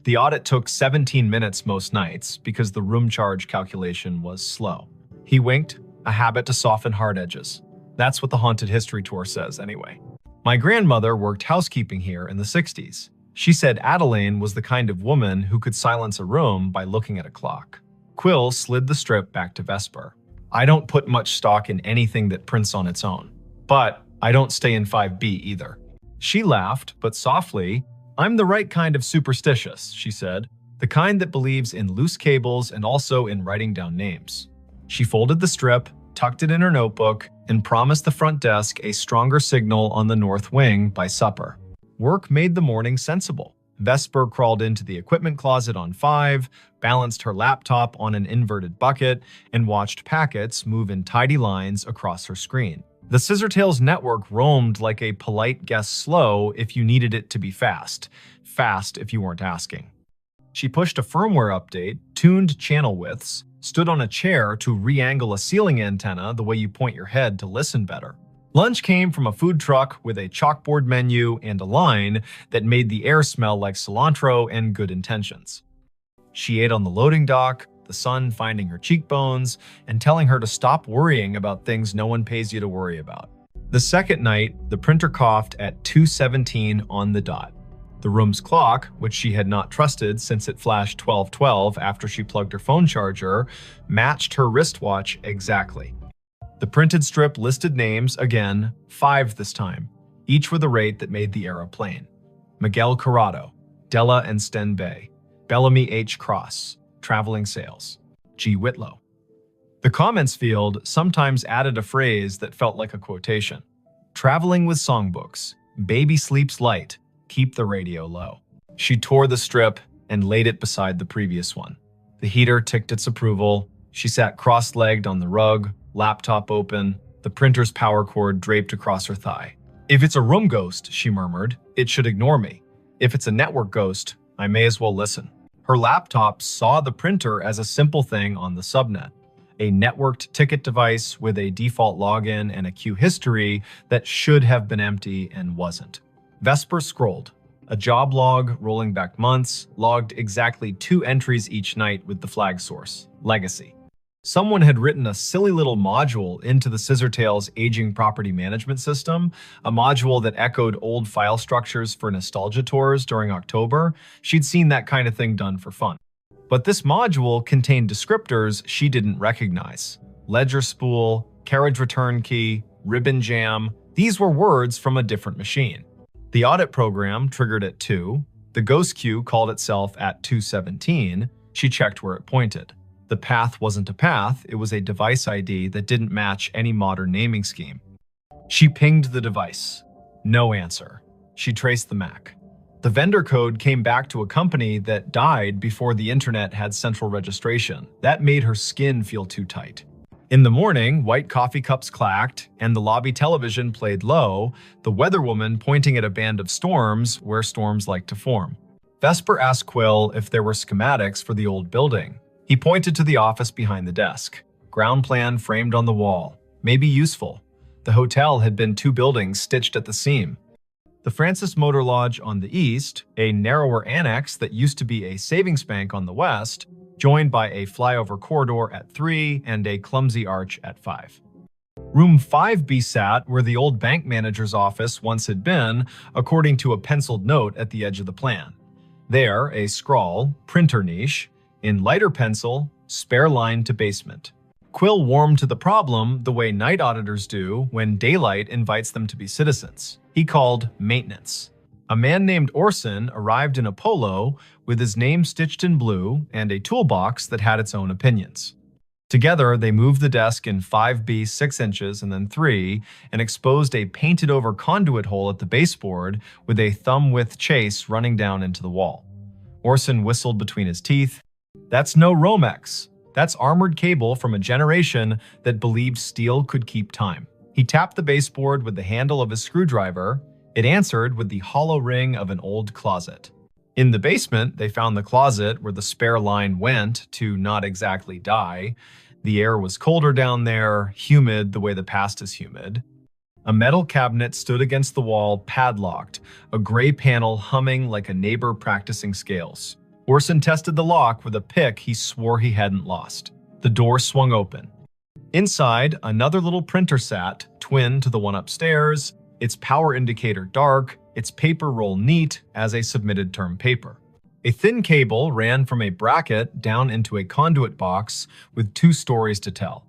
The audit took 17 minutes most nights because the room charge calculation was slow. He winked, a habit to soften hard edges. That's what the Haunted History Tour says anyway. My grandmother worked housekeeping here in the 60s. She said Adelaine was the kind of woman who could silence a room by looking at a clock. Quill slid the strip back to Vesper. I don't put much stock in anything that prints on its own. But I don't stay in 5B either. She laughed, but softly. I'm the right kind of superstitious, she said. The kind that believes in loose cables and also in writing down names. She folded the strip, tucked it in her notebook, and promised the front desk a stronger signal on the north wing by supper. Work made the morning sensible. Vesper crawled into the equipment closet on 5, balanced her laptop on an inverted bucket, and watched packets move in tidy lines across her screen. The Scissortails network roamed like a polite guess slow if you needed it to be fast. Fast if you weren't asking. She pushed a firmware update, tuned channel widths, stood on a chair to re-angle a ceiling antenna the way you point your head to listen better. Lunch came from a food truck with a chalkboard menu and a line that made the air smell like cilantro and good intentions. She ate on the loading dock, the sun finding her cheekbones and telling her to stop worrying about things no one pays you to worry about. The second night, the printer coughed at 2:17 on the dot. The room's clock, which she had not trusted since it flashed 12:12 after she plugged her phone charger, matched her wristwatch exactly. The printed strip listed names again, 5 this time, each with a rate that made the era plain. Miguel Corrado, Della and Sten Bay, Bellamy H. Cross, Traveling Sales, G. Whitlow. The comments field sometimes added a phrase that felt like a quotation. Traveling with songbooks, baby sleeps light, keep the radio low. She tore the strip and laid it beside the previous one. The heater ticked its approval. She sat cross-legged on the rug, laptop open, the printer's power cord draped across her thigh. If it's a room ghost, she murmured, it should ignore me. If it's a network ghost, I may as well listen. Her laptop saw the printer as a simple thing on the subnet, a networked ticket device with a default login and a queue history that should have been empty and wasn't. Vesper scrolled. A job log rolling back months logged exactly 2 entries each night with the flag source, Legacy. Someone had written a silly little module into the Scissortails aging property management system, a module that echoed old file structures for nostalgia tours during October. She'd seen that kind of thing done for fun. But this module contained descriptors she didn't recognize. Ledger spool, carriage return key, ribbon jam. These were words from a different machine. The audit program triggered at 2. The ghost queue called itself at 2:17. She checked where it pointed. The path wasn't a path, it was a device ID that didn't match any modern naming scheme. She pinged the device. No answer. She traced the MAC. The vendor code came back to a company that died before the internet had central registration. That made her skin feel too tight. In the morning, white coffee cups clacked, and the lobby television played low, the weatherwoman pointing at a band of storms where storms like to form. Vesper asked Quill if there were schematics for the old building. He pointed to the office behind the desk. Ground plan framed on the wall. Maybe useful. The hotel had been 2 buildings stitched at the seam. The Francis Motor Lodge on the east, a narrower annex that used to be a savings bank on the west, joined by a flyover corridor at 3 and a clumsy arch at 5. Room 5B sat where the old bank manager's office once had been, according to a penciled note at the edge of the plan. There, a scrawl, printer niche, in lighter pencil, spare line to basement. Quill warmed to the problem the way night auditors do when daylight invites them to be citizens. He called maintenance. A man named Orson arrived in a polo with his name stitched in blue and a toolbox that had its own opinions. Together, they moved the desk in 5B 6 inches and then 3 and exposed a painted-over conduit hole at the baseboard with a thumb-width chase running down into the wall. Orson whistled between his teeth. "That's no Romex. That's armored cable from a generation that believed steel could keep time." He tapped the baseboard with the handle of his screwdriver. It answered with the hollow ring of an old closet. In the basement, they found the closet where the spare line went to not exactly die. The air was colder down there, humid the way the past is humid. A metal cabinet stood against the wall, padlocked, a gray panel humming like a neighbor practicing scales. Orson tested the lock with a pick he swore he hadn't lost. The door swung open. Inside, another little printer sat, twin to the one upstairs, its power indicator dark, its paper roll neat as a submitted term paper. A thin cable ran from a bracket down into a conduit box with 2 stories to tell.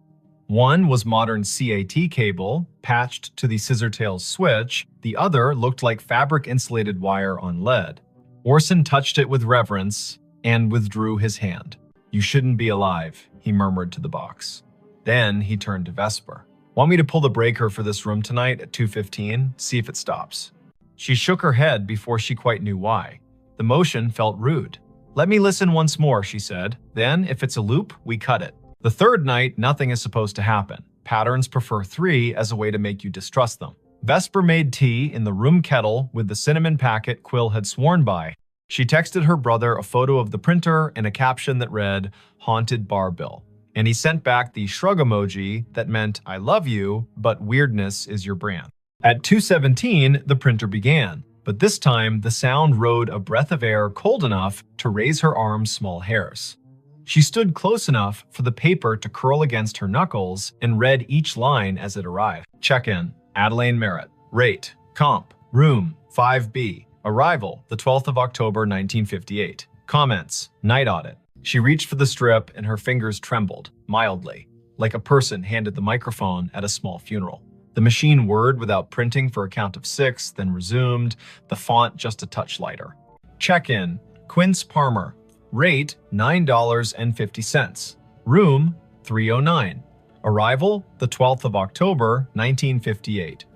One was modern CAT cable, patched to the scissortails switch. The other looked like fabric-insulated wire on lead. Orson touched it with reverence and withdrew his hand. "You shouldn't be alive," he murmured to the box. Then he turned to Vesper. "Want me to pull the breaker for this room tonight at 2:15? See if it stops." She shook her head before she quite knew why. The motion felt rude. "Let me listen once more," she said. "Then, if it's a loop, we cut it." The third night, nothing is supposed to happen. Patterns prefer 3 as a way to make you distrust them. Vesper made tea in the room kettle with the cinnamon packet Quill had sworn by. She texted her brother a photo of the printer and a caption that read, "Haunted Bar Bill." And he sent back the shrug emoji that meant, "I love you, but weirdness is your brand." At 2:17, the printer began, but this time the sound rode a breath of air cold enough to raise her arm's small hairs. She stood close enough for the paper to curl against her knuckles and read each line as it arrived. Check-in, Adelaine Merritt. Rate, comp, room, 5B. Arrival, the 12th of October, 1958. Comments, night audit. She reached for the strip and her fingers trembled, mildly, like a person handed the microphone at a small funeral. The machine whirred without printing for a count of 6, then resumed, the font just a touch lighter. Check-in, Quince Palmer. Rate, $9.50. Room, 309. Arrival, the 12th of October, 1958.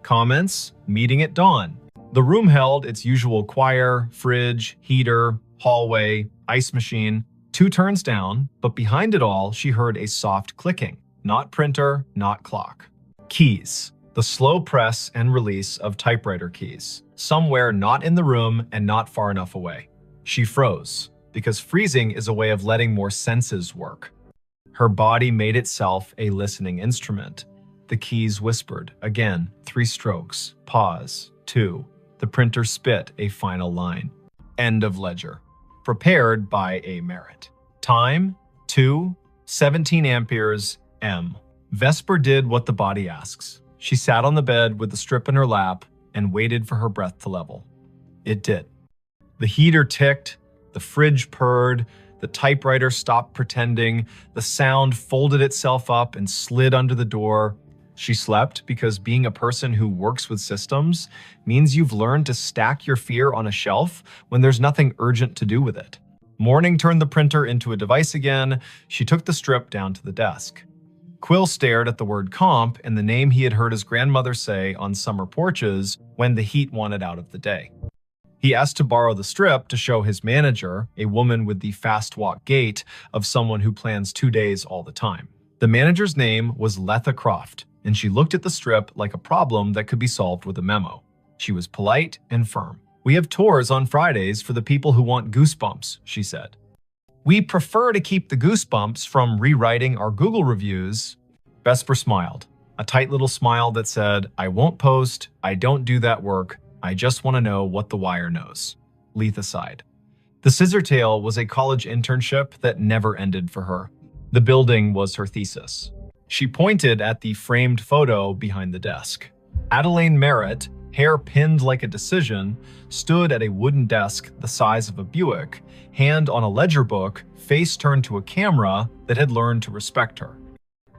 Comments, meeting at dawn. The room held its usual choir, fridge, heater, hallway, ice machine. 2 turns down, but behind it all, she heard a soft clicking. Not printer, not clock. Keys. The slow press and release of typewriter keys. Somewhere not in the room and not far enough away. She froze, because freezing is a way of letting more senses work. Her body made itself a listening instrument. The keys whispered. Again, 3 strokes. Pause. 2. The printer spit a final line. End of ledger. Prepared by A. Merritt. Time, 2:17 amperes, M. Vesper did what the body asks. She sat on the bed with the strip in her lap and waited for her breath to level. It did. The heater ticked, the fridge purred, the typewriter stopped pretending, the sound folded itself up and slid under the door. She slept because being a person who works with systems means you've learned to stack your fear on a shelf when there's nothing urgent to do with it. Morning turned the printer into a device again. She took the strip down to the desk. Quill stared at the word comp and the name he had heard his grandmother say on summer porches when the heat wanted out of the day. He asked to borrow the strip to show his manager, a woman with the fast walk gait of someone who plans 2 days all the time. The manager's name was Letha Croft, and she looked at the strip like a problem that could be solved with a memo. She was polite and firm. "We have tours on Fridays for the people who want goosebumps," she said. "We prefer to keep the goosebumps from rewriting our Google reviews." Vesper smiled, a tight little smile that said, "I won't post, I don't do that work, I just want to know what the wire knows." Letha sighed. The Scissor Tale was a college internship that never ended for her. The building was her thesis. She pointed at the framed photo behind the desk. Adelaine Merritt, hair pinned like a decision, stood at a wooden desk the size of a Buick, hand on a ledger book, face turned to a camera that had learned to respect her.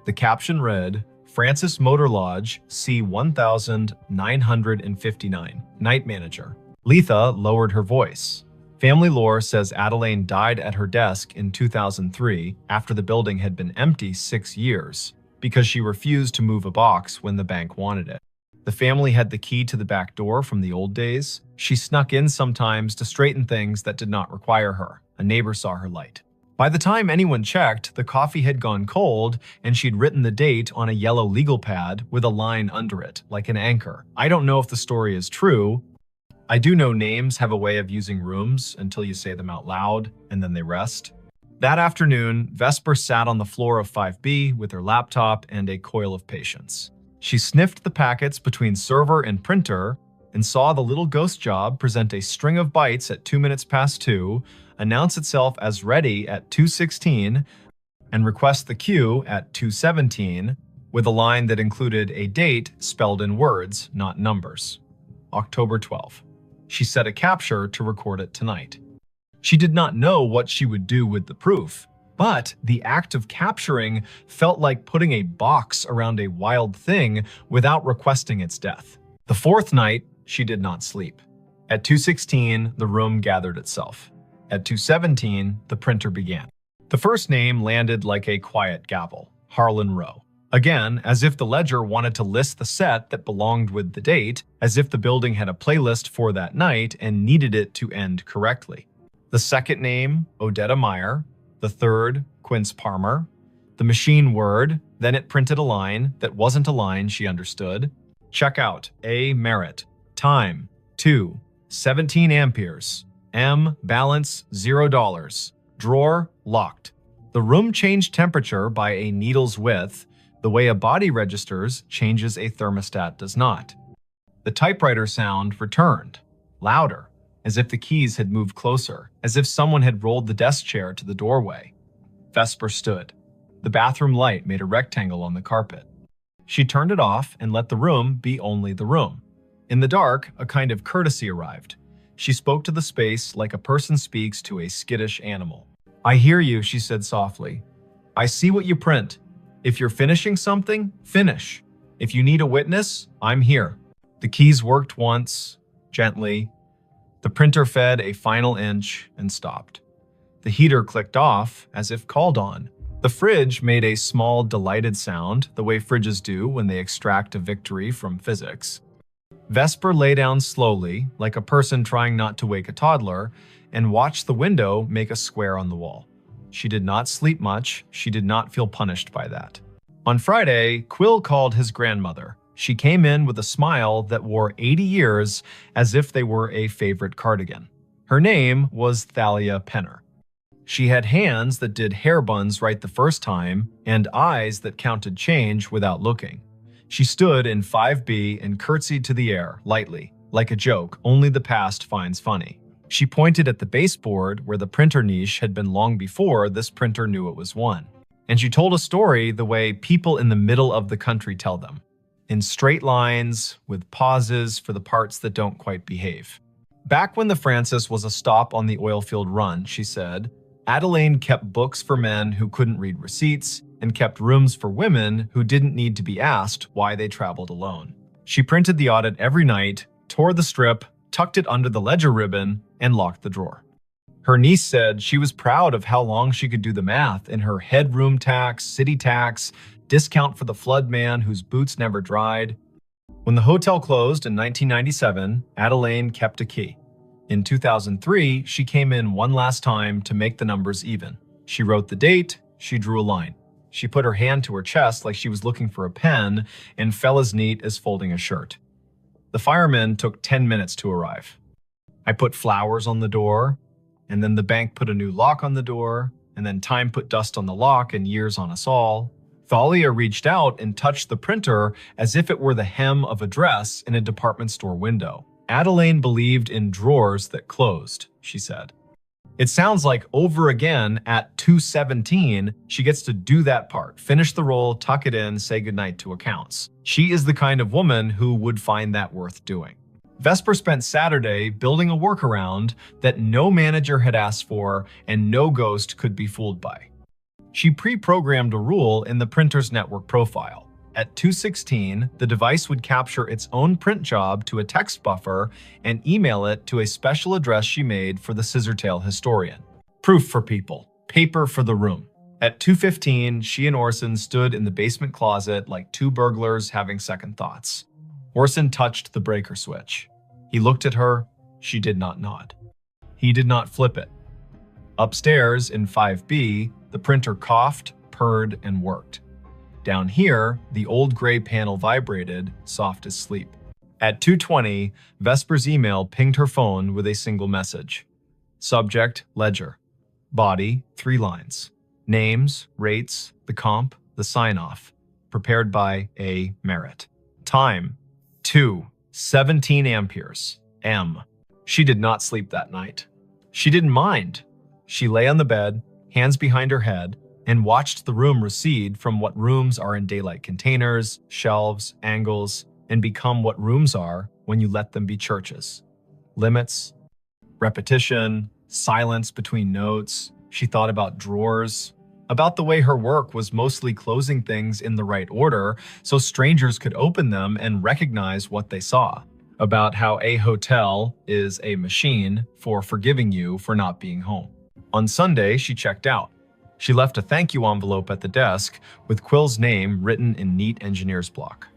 The caption read, "Francis Motor Lodge, C1959, Night Manager." Letha lowered her voice. Family lore says Adelaine died at her desk in 2003 after the building had been empty 6 years because she refused to move a box when the bank wanted it. The family had the key to the back door from the old days. She snuck in sometimes to straighten things that did not require her. A neighbor saw her light. By the time anyone checked, the coffee had gone cold and she'd written the date on a yellow legal pad with a line under it, like an anchor. I don't know if the story is true. I do know names have a way of using rooms until you say them out loud and then they rest. That afternoon, Vesper sat on the floor of 5B with her laptop and a coil of patience. She sniffed the packets between server and printer and saw the little ghost job present a string of bytes at 2 minutes past 2, announce itself as ready at 2:16, and request the queue at 2:17 with a line that included a date spelled in words, not numbers. October 12. She set a capture to record it tonight. She did not know what she would do with the proof, but the act of capturing felt like putting a box around a wild thing without requesting its death. The fourth night, she did not sleep. At 2:16, the room gathered itself. At 2:17, the printer began. The first name landed like a quiet gavel, Harlan Rowe. Again, as if the ledger wanted to list the set that belonged with the date, as if the building had a playlist for that night and needed it to end correctly. The second name, Odetta Meyer. The third, Quince Palmer. The machine word, then it printed a line that wasn't a line she understood. Checkout, A. Merritt. Time, 2:17 amperes. M. Balance, $0. Drawer, locked. The room changed temperature by a needle's width. The way a body registers changes a thermostat does not. The typewriter sound returned, louder, as if the keys had moved closer, as if someone had rolled the desk chair to the doorway. Vesper stood. The bathroom light made a rectangle on the carpet. She turned it off and let the room be only the room. In the dark, a kind of courtesy arrived. She spoke to the space like a person speaks to a skittish animal. "I hear you," she said softly. "I see what you print. If you're finishing something, finish. If you need a witness, I'm here." The keys worked once, gently. The printer fed a final inch and stopped. The heater clicked off as if called on. The fridge made a small, delighted sound, the way fridges do when they extract a victory from physics. Vesper lay down slowly, like a person trying not to wake a toddler, and watched the window make a square on the wall. She did not sleep much. She did not feel punished by that. On Friday, Quill called his grandmother. She came in with a smile that wore 80 years as if they were a favorite cardigan. Her name was Thalia Penner. She had hands that did hair buns right the first time and eyes that counted change without looking. She stood in 5B and curtsied to the air, lightly, like a joke only the past finds funny. She pointed at the baseboard where the printer niche had been long before this printer knew it was one. And she told a story the way people in the middle of the country tell them, in straight lines, with pauses for the parts that don't quite behave. Back when the Francis was a stop on the oilfield run, she said, Adelaine kept books for men who couldn't read receipts and kept rooms for women who didn't need to be asked why they traveled alone. She printed the audit every night, tore the strip, tucked it under the ledger ribbon, and locked the drawer. Her niece said she was proud of how long she could do the math in her headroom tax, city tax, discount for the flood man whose boots never dried. When the hotel closed in 1997, Adelaine kept a key. In 2003, she came in one last time to make the numbers even. She wrote the date, she drew a line. She put her hand to her chest like she was looking for a pen and fell as neat as folding a shirt. The firemen took 10 minutes to arrive. I put flowers on the door, and then the bank put a new lock on the door, and then time put dust on the lock and years on us all. Thalia reached out and touched the printer as if it were the hem of a dress in a department store window. Adelaine believed in drawers that closed, she said. It sounds like over again at 2:17, she gets to do that part, finish the roll, tuck it in, say goodnight to accounts. She is the kind of woman who would find that worth doing. Vesper spent Saturday building a workaround that no manager had asked for and no ghost could be fooled by. She pre-programmed a rule in the printer's network profile. At 2:16, the device would capture its own print job to a text buffer and email it to a special address she made for the Scissortail historian. Proof for people, paper for the room. At 2:15, she and Orson stood in the basement closet like two burglars having second thoughts. Orson touched the breaker switch. He looked at her. She did not nod. He did not flip it. Upstairs in 5B, the printer coughed, purred, and worked. Down here, the old gray panel vibrated, soft as sleep. At 2:20, Vesper's email pinged her phone with a single message. Subject, ledger. Body, 3 lines. Names, rates, the comp, the sign-off. Prepared by A. Merritt. Time, 2:17 amperes. M. She did not sleep that night. She didn't mind. She lay on the bed, hands behind her head, and watched the room recede from what rooms are in daylight containers, shelves, angles, and become what rooms are when you let them be churches. Limits, repetition, silence between notes. She thought about drawers, about the way her work was mostly closing things in the right order so strangers could open them and recognize what they saw. About how a hotel is a machine for forgiving you for not being home. On Sunday, she checked out. She left a thank you envelope at the desk with Quill's name written in neat engineer's block.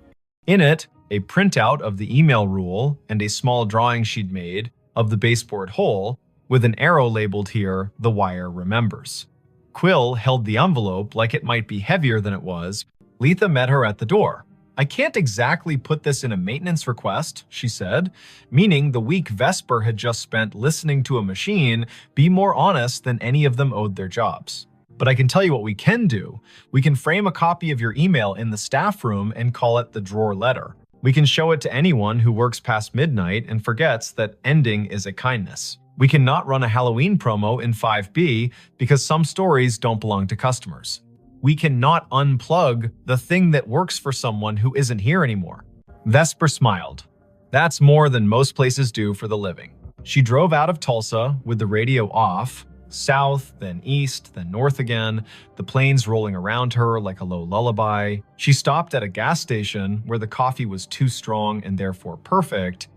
In it, a printout of the email rule and a small drawing she'd made of the baseboard hole with an arrow labeled here, "The wire remembers." Quill held the envelope like it might be heavier than it was. Letha met her at the door. "I can't exactly put this in a maintenance request," she said, meaning the week Vesper had just spent listening to a machine be more honest than any of them owed their jobs. "But I can tell you what we can do. We can frame a copy of your email in the staff room and call it the drawer letter. We can show it to anyone who works past midnight and forgets that ending is a kindness. We cannot run a Halloween promo in 5B because some stories don't belong to customers. We cannot unplug the thing that works for someone who isn't here anymore." Vesper smiled. That's more than most places do for the living. She drove out of Tulsa with the radio off, south, then east, then north again, the planes rolling around her like a low lullaby. She stopped at a gas station where the coffee was too strong and therefore perfect.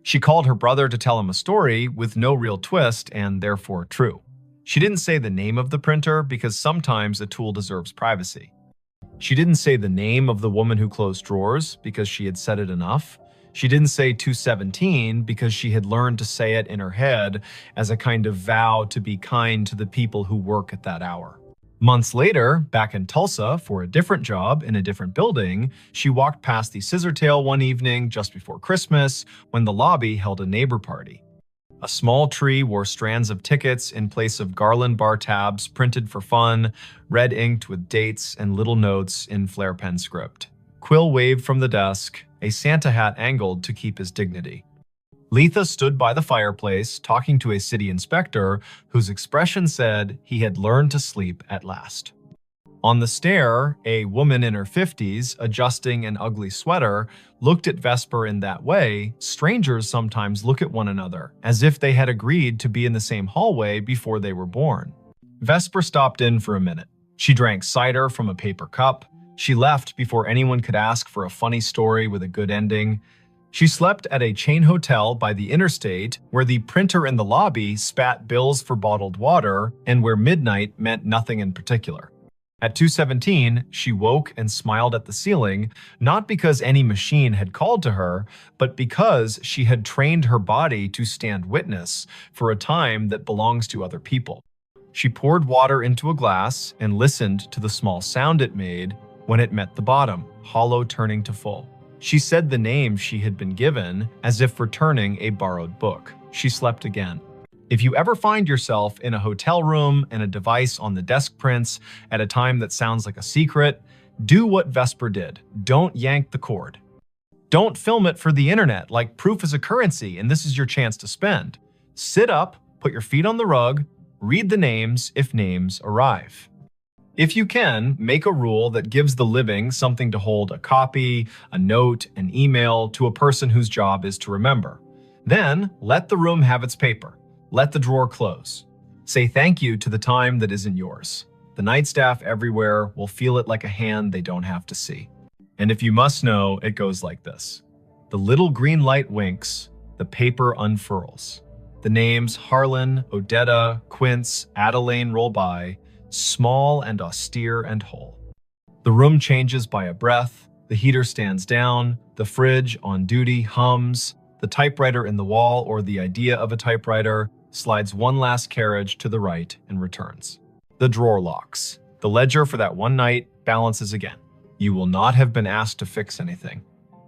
She called her brother to tell him a story with no real twist and therefore true. She didn't say the name of the printer because sometimes a tool deserves privacy. She didn't say the name of the woman who closed drawers because she had said it enough. She didn't say 2:17 because she had learned to say it in her head as a kind of vow to be kind to the people who work at that hour. Months later, back in Tulsa for a different job in a different building, she walked past the Scissortail one evening just before Christmas when the lobby held a neighbor party. A small tree wore strands of tickets in place of garland bar tabs printed for fun, red inked with dates and little notes in flare pen script. Quill waved from the desk, a Santa hat angled to keep his dignity. Letha stood by the fireplace talking to a city inspector whose expression said he had learned to sleep at last. On the stair, a woman in her 50s, adjusting an ugly sweater, looked at Vesper in that way strangers sometimes look at one another, as if they had agreed to be in the same hallway before they were born. Vesper stopped in for a minute. She drank cider from a paper cup. She left before anyone could ask for a funny story with a good ending. She slept at a chain hotel by the interstate where the printer in the lobby spat bills for bottled water and where midnight meant nothing in particular. At 2:17, she woke and smiled at the ceiling, not because any machine had called to her, but because she had trained her body to stand witness for a time that belongs to other people. She poured water into a glass and listened to the small sound it made when it met the bottom, hollow turning to full. She said the name she had been given as if returning a borrowed book. She slept again. If you ever find yourself in a hotel room and a device on the desk prints at a time that sounds like a secret, do what Vesper did. Don't yank the cord. Don't film it for the internet like proof is a currency and this is your chance to spend. Sit up, put your feet on the rug, read the names if names arrive. If you can, make a rule that gives the living something to hold a copy, a note, an email to a person whose job is to remember. Then let the room have its paper. Let the drawer close. Say thank you to the time that isn't yours. The night staff everywhere will feel it like a hand they don't have to see. And if you must know, it goes like this. The little green light winks, the paper unfurls. The names Harlan, Odetta, Quince, Adeline roll by, small and austere and whole. The room changes by a breath, the heater stands down, the fridge on duty hums, the typewriter in the wall or the idea of a typewriter slides one last carriage to the right and returns. The drawer locks. The ledger for that one night balances again. You will not have been asked to fix anything.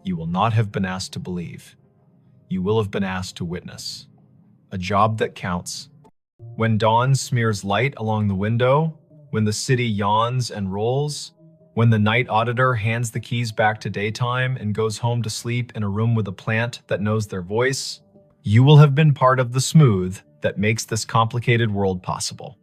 You will not have been asked to believe. You will have been asked to witness. A job that counts. When dawn smears light along the window, when the city yawns and rolls, when the night auditor hands the keys back to daytime and goes home to sleep in a room with a plant that knows their voice, you will have been part of the smooth that makes this complicated world possible.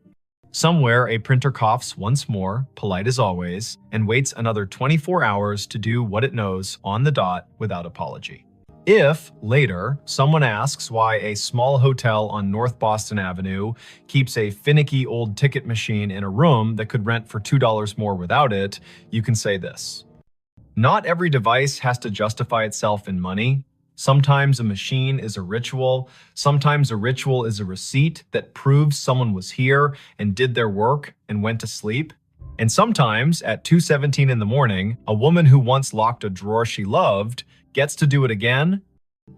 Somewhere, a printer coughs once more, polite as always, and waits another 24 hours to do what it knows on the dot without apology. If, later, someone asks why a small hotel on North Boston Avenue keeps a finicky old ticket machine in a room that could rent for $2 more without it, you can say this. Not every device has to justify itself in money. Sometimes a machine is a ritual. Sometimes a ritual is a receipt that proves someone was here and did their work and went to sleep. And sometimes, at 2:17 in the morning, a woman who once locked a drawer she loved gets to do it again,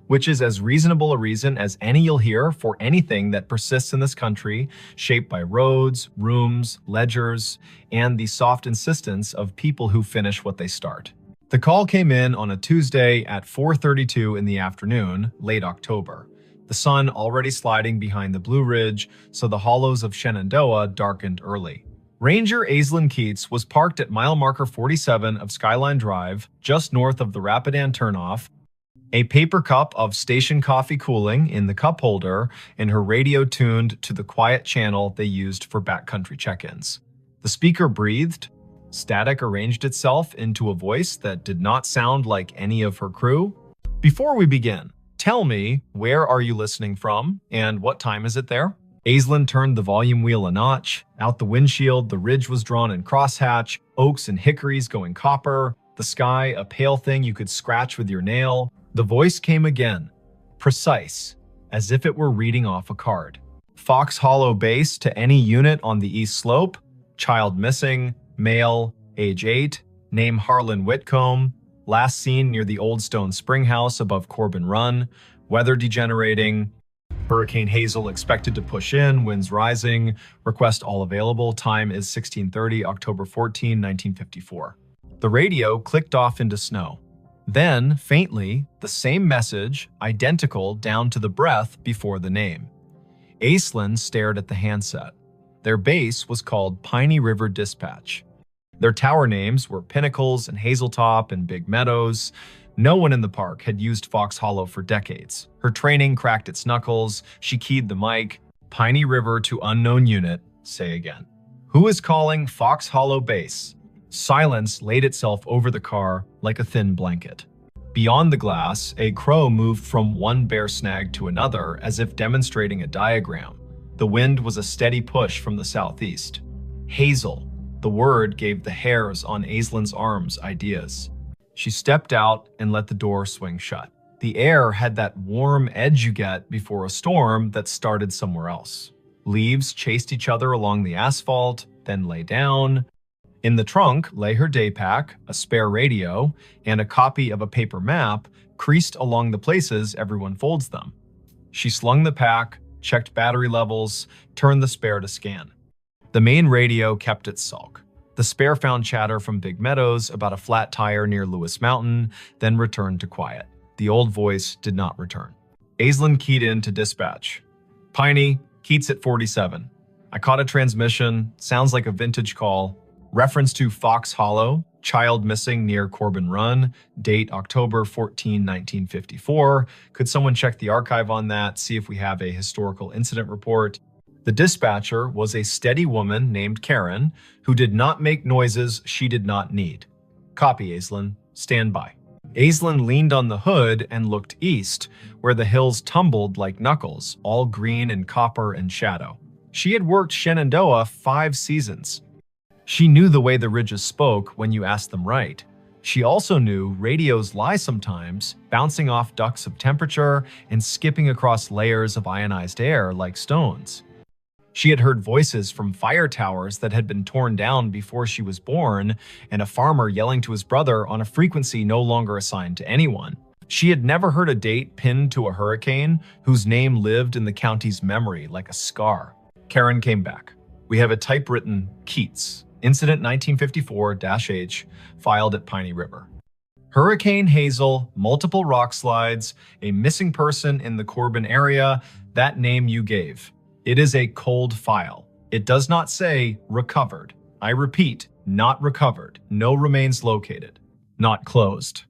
which is as reasonable a reason as any you'll hear for anything that persists in this country, shaped by roads, rooms, ledgers, and the soft insistence of people who finish what they start. The call came in on a Tuesday at 4:32 in the afternoon, late October. The sun already sliding behind the Blue Ridge, so the hollows of Shenandoah darkened early. Ranger Aislinn Keats was parked at mile marker 47 of Skyline Drive, just north of the Rapidan turnoff, a paper cup of station coffee cooling in the cup holder, and her radio tuned to the quiet channel they used for backcountry check-ins. The speaker breathed. Static arranged itself into a voice that did not sound like any of her crew. Before we begin, tell me, where are you listening from, and what time is it there? Aislinn turned the volume wheel a notch. Out the windshield, the ridge was drawn in crosshatch, oaks and hickories going copper, the sky a pale thing you could scratch with your nail. The voice came again, precise, as if it were reading off a card. Fox Hollow base to any unit on the east slope, child missing, male, age 8, name Harlan Whitcomb, last seen near the Old Stone Spring House above Corbin Run, weather degenerating, Hurricane Hazel expected to push in, winds rising, request all available, time is 16:30, October 14, 1954. The radio clicked off into snow. Then, faintly, the same message, identical down to the breath before the name. Aislinn stared at the handset. Their base was called Piney River Dispatch. Their tower names were Pinnacles and Hazeltop and Big Meadows. No one in the park had used Fox Hollow for decades. Her training cracked its knuckles. She keyed the mic. Piney River to unknown unit. Say again. Who is calling Fox Hollow base? Silence laid itself over the car like a thin blanket. Beyond the glass, a crow moved from one bear snag to another as if demonstrating a diagram. The wind was a steady push from the southeast. Hazel. The word gave the hairs on Aislinn's arms ideas. She stepped out and let the door swing shut. The air had that warm edge you get before a storm that started somewhere else. Leaves chased each other along the asphalt, then lay down. In the trunk lay her day pack, a spare radio, and a copy of a paper map creased along the places everyone folds them. She slung the pack, checked battery levels, turned the spare to scan. The main radio kept its sulk. The spare found chatter from Big Meadows about a flat tire near Lewis Mountain, then returned to quiet. The old voice did not return. Aislinn keyed in to dispatch. Piney, Keats at 47. I caught a transmission, sounds like a vintage call. Reference to Fox Hollow, child missing near Corbin Run, date October 14, 1954. Could someone check the archive on that, see if we have a historical incident report? The dispatcher was a steady woman named Karen, who did not make noises she did not need. Copy, Aislinn. Stand by. Aislinn leaned on the hood and looked east, where the hills tumbled like knuckles, all green and copper and shadow. She had worked Shenandoah 5 seasons. She knew the way the ridges spoke when you asked them right. She also knew radios lie sometimes, bouncing off ducts of temperature and skipping across layers of ionized air like stones. She had heard voices from fire towers that had been torn down before she was born, and a farmer yelling to his brother on a frequency no longer assigned to anyone. She had never heard a date pinned to a hurricane whose name lived in the county's memory like a scar. Karen came back. We have a typewritten Keats, Incident 1954-H, filed at Piney River. Hurricane Hazel, multiple rock slides, a missing person in the Corbin area, that name you gave. It is a cold file. It does not say recovered. I repeat, not recovered. No remains located. Not closed.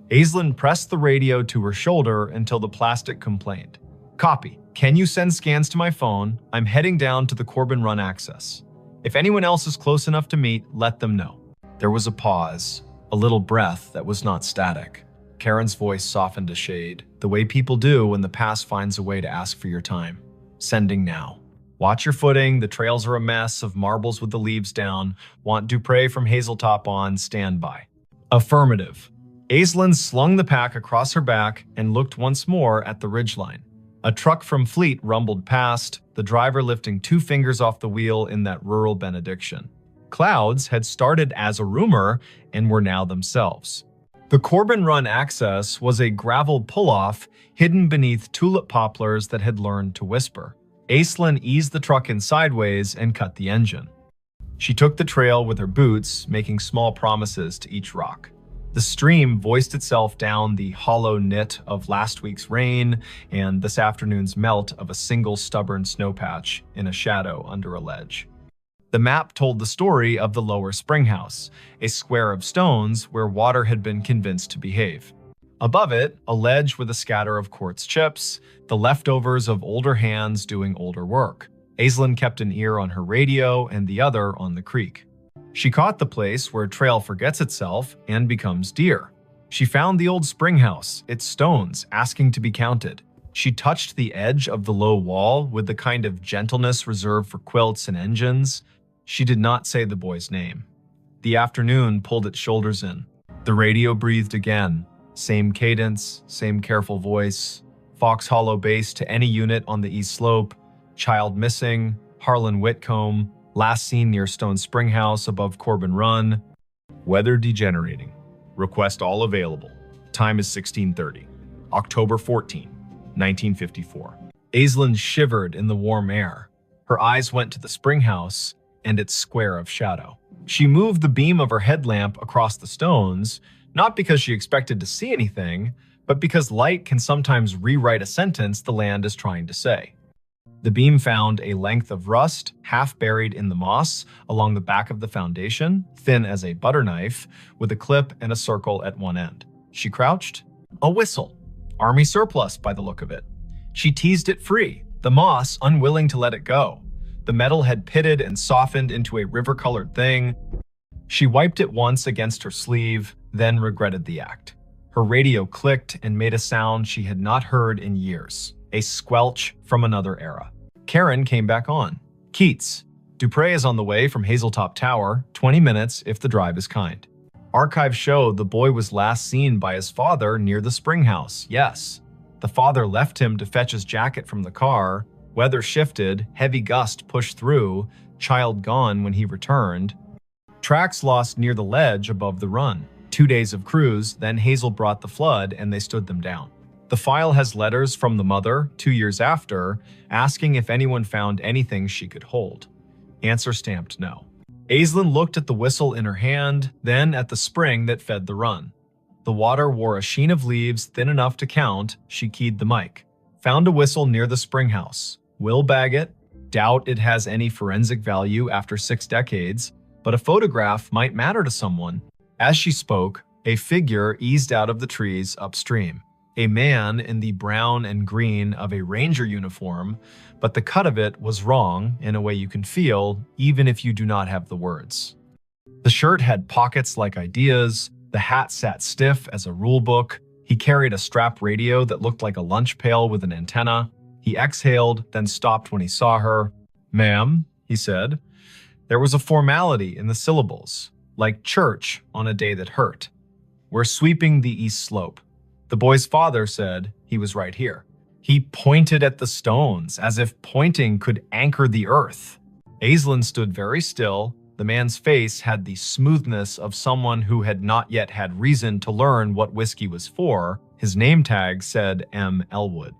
Aislinn pressed the radio to her shoulder until the plastic complained. Copy. Can you send scans to my phone? I'm heading down to the Corbin Run access. If anyone else is close enough to meet, let them know. There was a pause, a little breath that was not static. Karen's voice softened a shade, the way people do when the past finds a way to ask for your time. Sending now. Watch your footing, the trails are a mess of marbles with the leaves down. Want Dupre from Hazeltop on, stand by. Affirmative. Aislinn slung the pack across her back and looked once more at the ridgeline. A truck from Fleet rumbled past, the driver lifting 2 fingers off the wheel in that rural benediction. Clouds had started as a rumor and were now themselves. The Corbin Run access was a gravel pull-off hidden beneath tulip poplars that had learned to whisper. Aislinn eased the truck in sideways and cut the engine. She took the trail with her boots, making small promises to each rock. The stream voiced itself down the hollow knit of last week's rain and this afternoon's melt of a single stubborn snowpatch in a shadow under a ledge. The map told the story of the lower springhouse, a square of stones where water had been convinced to behave. Above it, a ledge with a scatter of quartz chips, the leftovers of older hands doing older work. Aislinn kept an ear on her radio and the other on the creek. She caught the place where trail forgets itself and becomes deer. She found the old springhouse, its stones asking to be counted. She touched the edge of the low wall with the kind of gentleness reserved for quilts and engines. She did not say the boy's name. The afternoon pulled its shoulders in. The radio breathed again. Same cadence, same careful voice. Fox Hollow base to any unit on the east slope. Child missing. Harlan Whitcomb. Last seen near Stone Spring House above Corbin Run. Weather degenerating. Request all available. Time is 16:30. October 14, 1954. Aislinn shivered in the warm air. Her eyes went to the spring house and its square of shadow. She moved the beam of her headlamp across the stones, not because she expected to see anything, but because light can sometimes rewrite a sentence the land is trying to say. The beam found a length of rust, half buried in the moss, along the back of the foundation, thin as a butter knife, with a clip and a circle at one end. She crouched. A whistle. Army surplus, by the look of it. She teased it free, the moss unwilling to let it go. The metal had pitted and softened into a river-colored thing. She wiped it once against her sleeve, then regretted the act. Her radio clicked and made a sound she had not heard in years. A squelch from another era. Karen came back on. Keats. Dupre is on the way from Hazeltop Tower, 20 minutes if the drive is kind. Archives show the boy was last seen by his father near the spring house, yes. The father left him to fetch his jacket from the car. Weather shifted, heavy gust pushed through, child gone when he returned. Tracks lost near the ledge above the run. 2 days of cruise, then Hazel brought the flood and they stood them down. The file has letters from the mother, 2 years after, asking if anyone found anything she could hold. Answer stamped no. Aislinn looked at the whistle in her hand, then at the spring that fed the run. The water wore a sheen of leaves thin enough to count. She keyed the mic. Found a whistle near the spring house. Will bag it. Doubt it has any forensic value after 6 decades, but a photograph might matter to someone. As she spoke, a figure eased out of the trees upstream. A man in the brown and green of a ranger uniform, but the cut of it was wrong in a way you can feel even if you do not have the words. The shirt had pockets like ideas, the hat sat stiff as a rule book, he carried a strap radio that looked like a lunch pail with an antenna. He exhaled, then stopped when he saw her. "Ma'am," he said. There was a formality in the syllables, like church on a day that hurt. "We're sweeping the east slope." The boy's father said he was right here. He pointed at the stones, as if pointing could anchor the earth. Aislinn stood very still. The man's face had the smoothness of someone who had not yet had reason to learn what whiskey was for. His name tag said M. Elwood.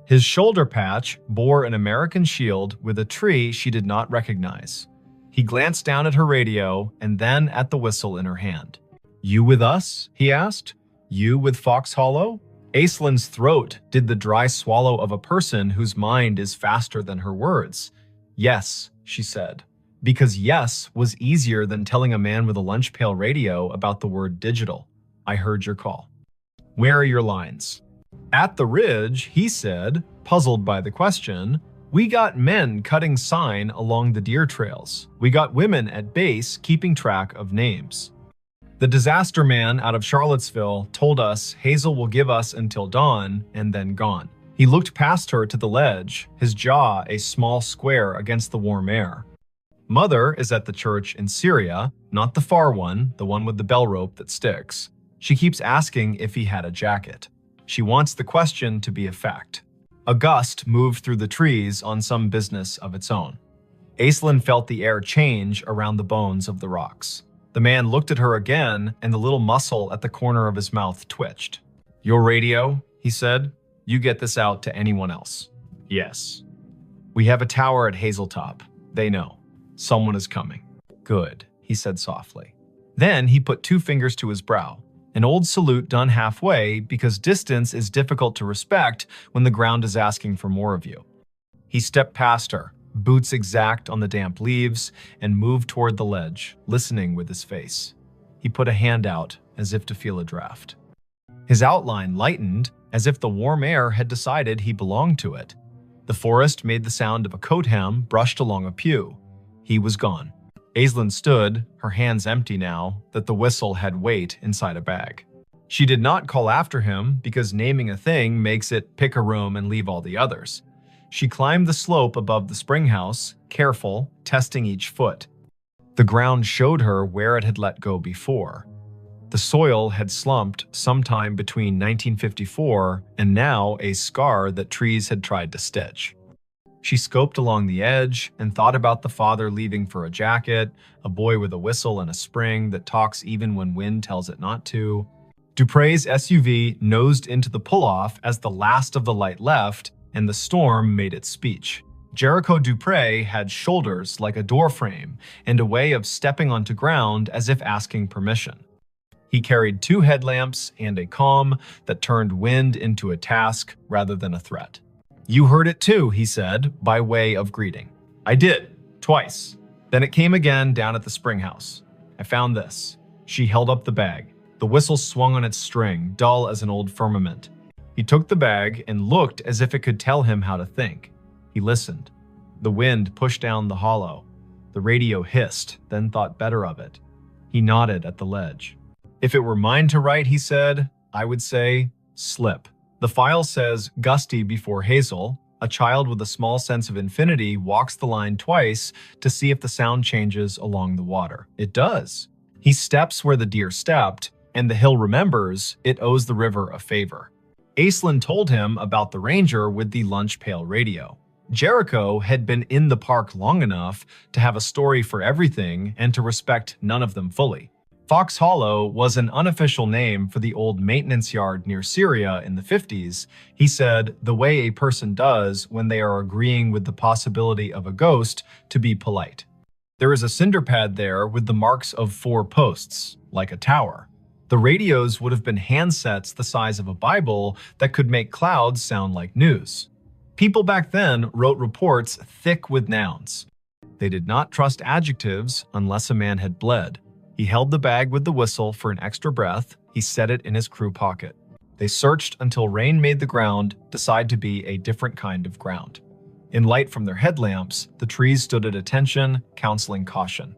His shoulder patch bore an American shield with a tree she did not recognize. He glanced down at her radio and then at the whistle in her hand. "You with us?" he asked. "You with Fox Hollow?" Aislinn's throat did the dry swallow of a person whose mind is faster than her words. "Yes," she said, because yes was easier than telling a man with a lunch pail radio about the word digital. "I heard your call." "Where are your lines?" "At the ridge," he said, puzzled by the question. "We got men cutting sign along the deer trails. We got women at base keeping track of names. The disaster man out of Charlottesville told us Hazel will give us until dawn and then gone." He looked past her to the ledge, his jaw a small square against the warm air. "Mother is at the church in Syria, not the far one, the one with the bell rope that sticks. She keeps asking if he had a jacket. She wants the question to be a fact." A gust moved through the trees on some business of its own. Aislinn felt the air change around the bones of the rocks. The man looked at her again, and the little muscle at the corner of his mouth twitched. "Your radio," he said. "You get this out to anyone else." "Yes." "We have a tower at Hazeltop. They know. Someone is coming." "Good," he said softly. Then he put 2 fingers to his brow, an old salute done halfway because distance is difficult to respect when the ground is asking for more of you. He stepped past her, boots exact on the damp leaves, and moved toward the ledge, listening with his face. He put a hand out as if to feel a draft. His outline lightened as if the warm air had decided he belonged to it. The forest made the sound of a coat hem brushed along a pew. He was gone. Aislinn stood, her hands empty now that the whistle had weight inside a bag. She did not call after him because naming a thing makes it pick a room and leave all the others. She climbed the slope above the spring house, careful, testing each foot. The ground showed her where it had let go before. The soil had slumped sometime between 1954 and now a scar that trees had tried to stitch. She scoped along the edge and thought about the father leaving for a jacket, a boy with a whistle and a spring that talks even when wind tells it not to. Dupre's SUV nosed into the pull-off as the last of the light left, and the storm made its speech. Jericho Dupre had shoulders like a doorframe and a way of stepping onto ground as if asking permission. He carried 2 headlamps and a calm that turned wind into a task rather than a threat. "You heard it too," he said, by way of greeting. "I did, twice. Then it came again down at the spring house. I found this." She held up the bag. The whistle swung on its string, dull as an old firmament. He took the bag and looked as if it could tell him how to think. He listened. The wind pushed down the hollow. The radio hissed, then thought better of it. He nodded at the ledge. "If it were mine to write," he said, "I would say, slip." The file says gusty before Hazel. A child with a small sense of infinity walks the line twice to see if the sound changes along the water. It does. He steps where the deer stepped, and the hill remembers it owes the river a favor. Aislinn told him about the ranger with the lunch pail radio. Jericho had been in the park long enough to have a story for everything and to respect none of them fully. Fox Hollow was an unofficial name for the old maintenance yard near Syria in the 50s. He said, the way a person does when they are agreeing with the possibility of a ghost to be polite. There is a cinder pad there with the marks of 4 posts, like a tower. The radios would have been handsets the size of a Bible that could make clouds sound like news. People back then wrote reports thick with nouns. They did not trust adjectives unless a man had bled. He held the bag with the whistle for an extra breath. He set it in his crew pocket. They searched until rain made the ground decide to be a different kind of ground. In light from their headlamps, the trees stood at attention, counseling caution.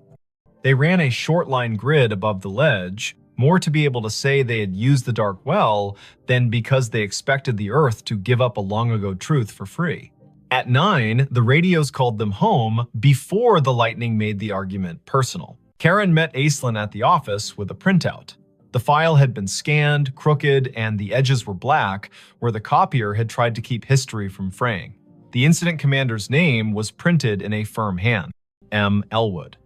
They ran a short line grid above the ledge, more to be able to say they had used the dark well than because they expected the earth to give up a long-ago truth for free. At 9, the radios called them home before the lightning made the argument personal. Karen met Aislinn at the office with a printout. The file had been scanned, crooked, and the edges were black, where the copier had tried to keep history from fraying. The incident commander's name was printed in a firm hand, M. Elwood.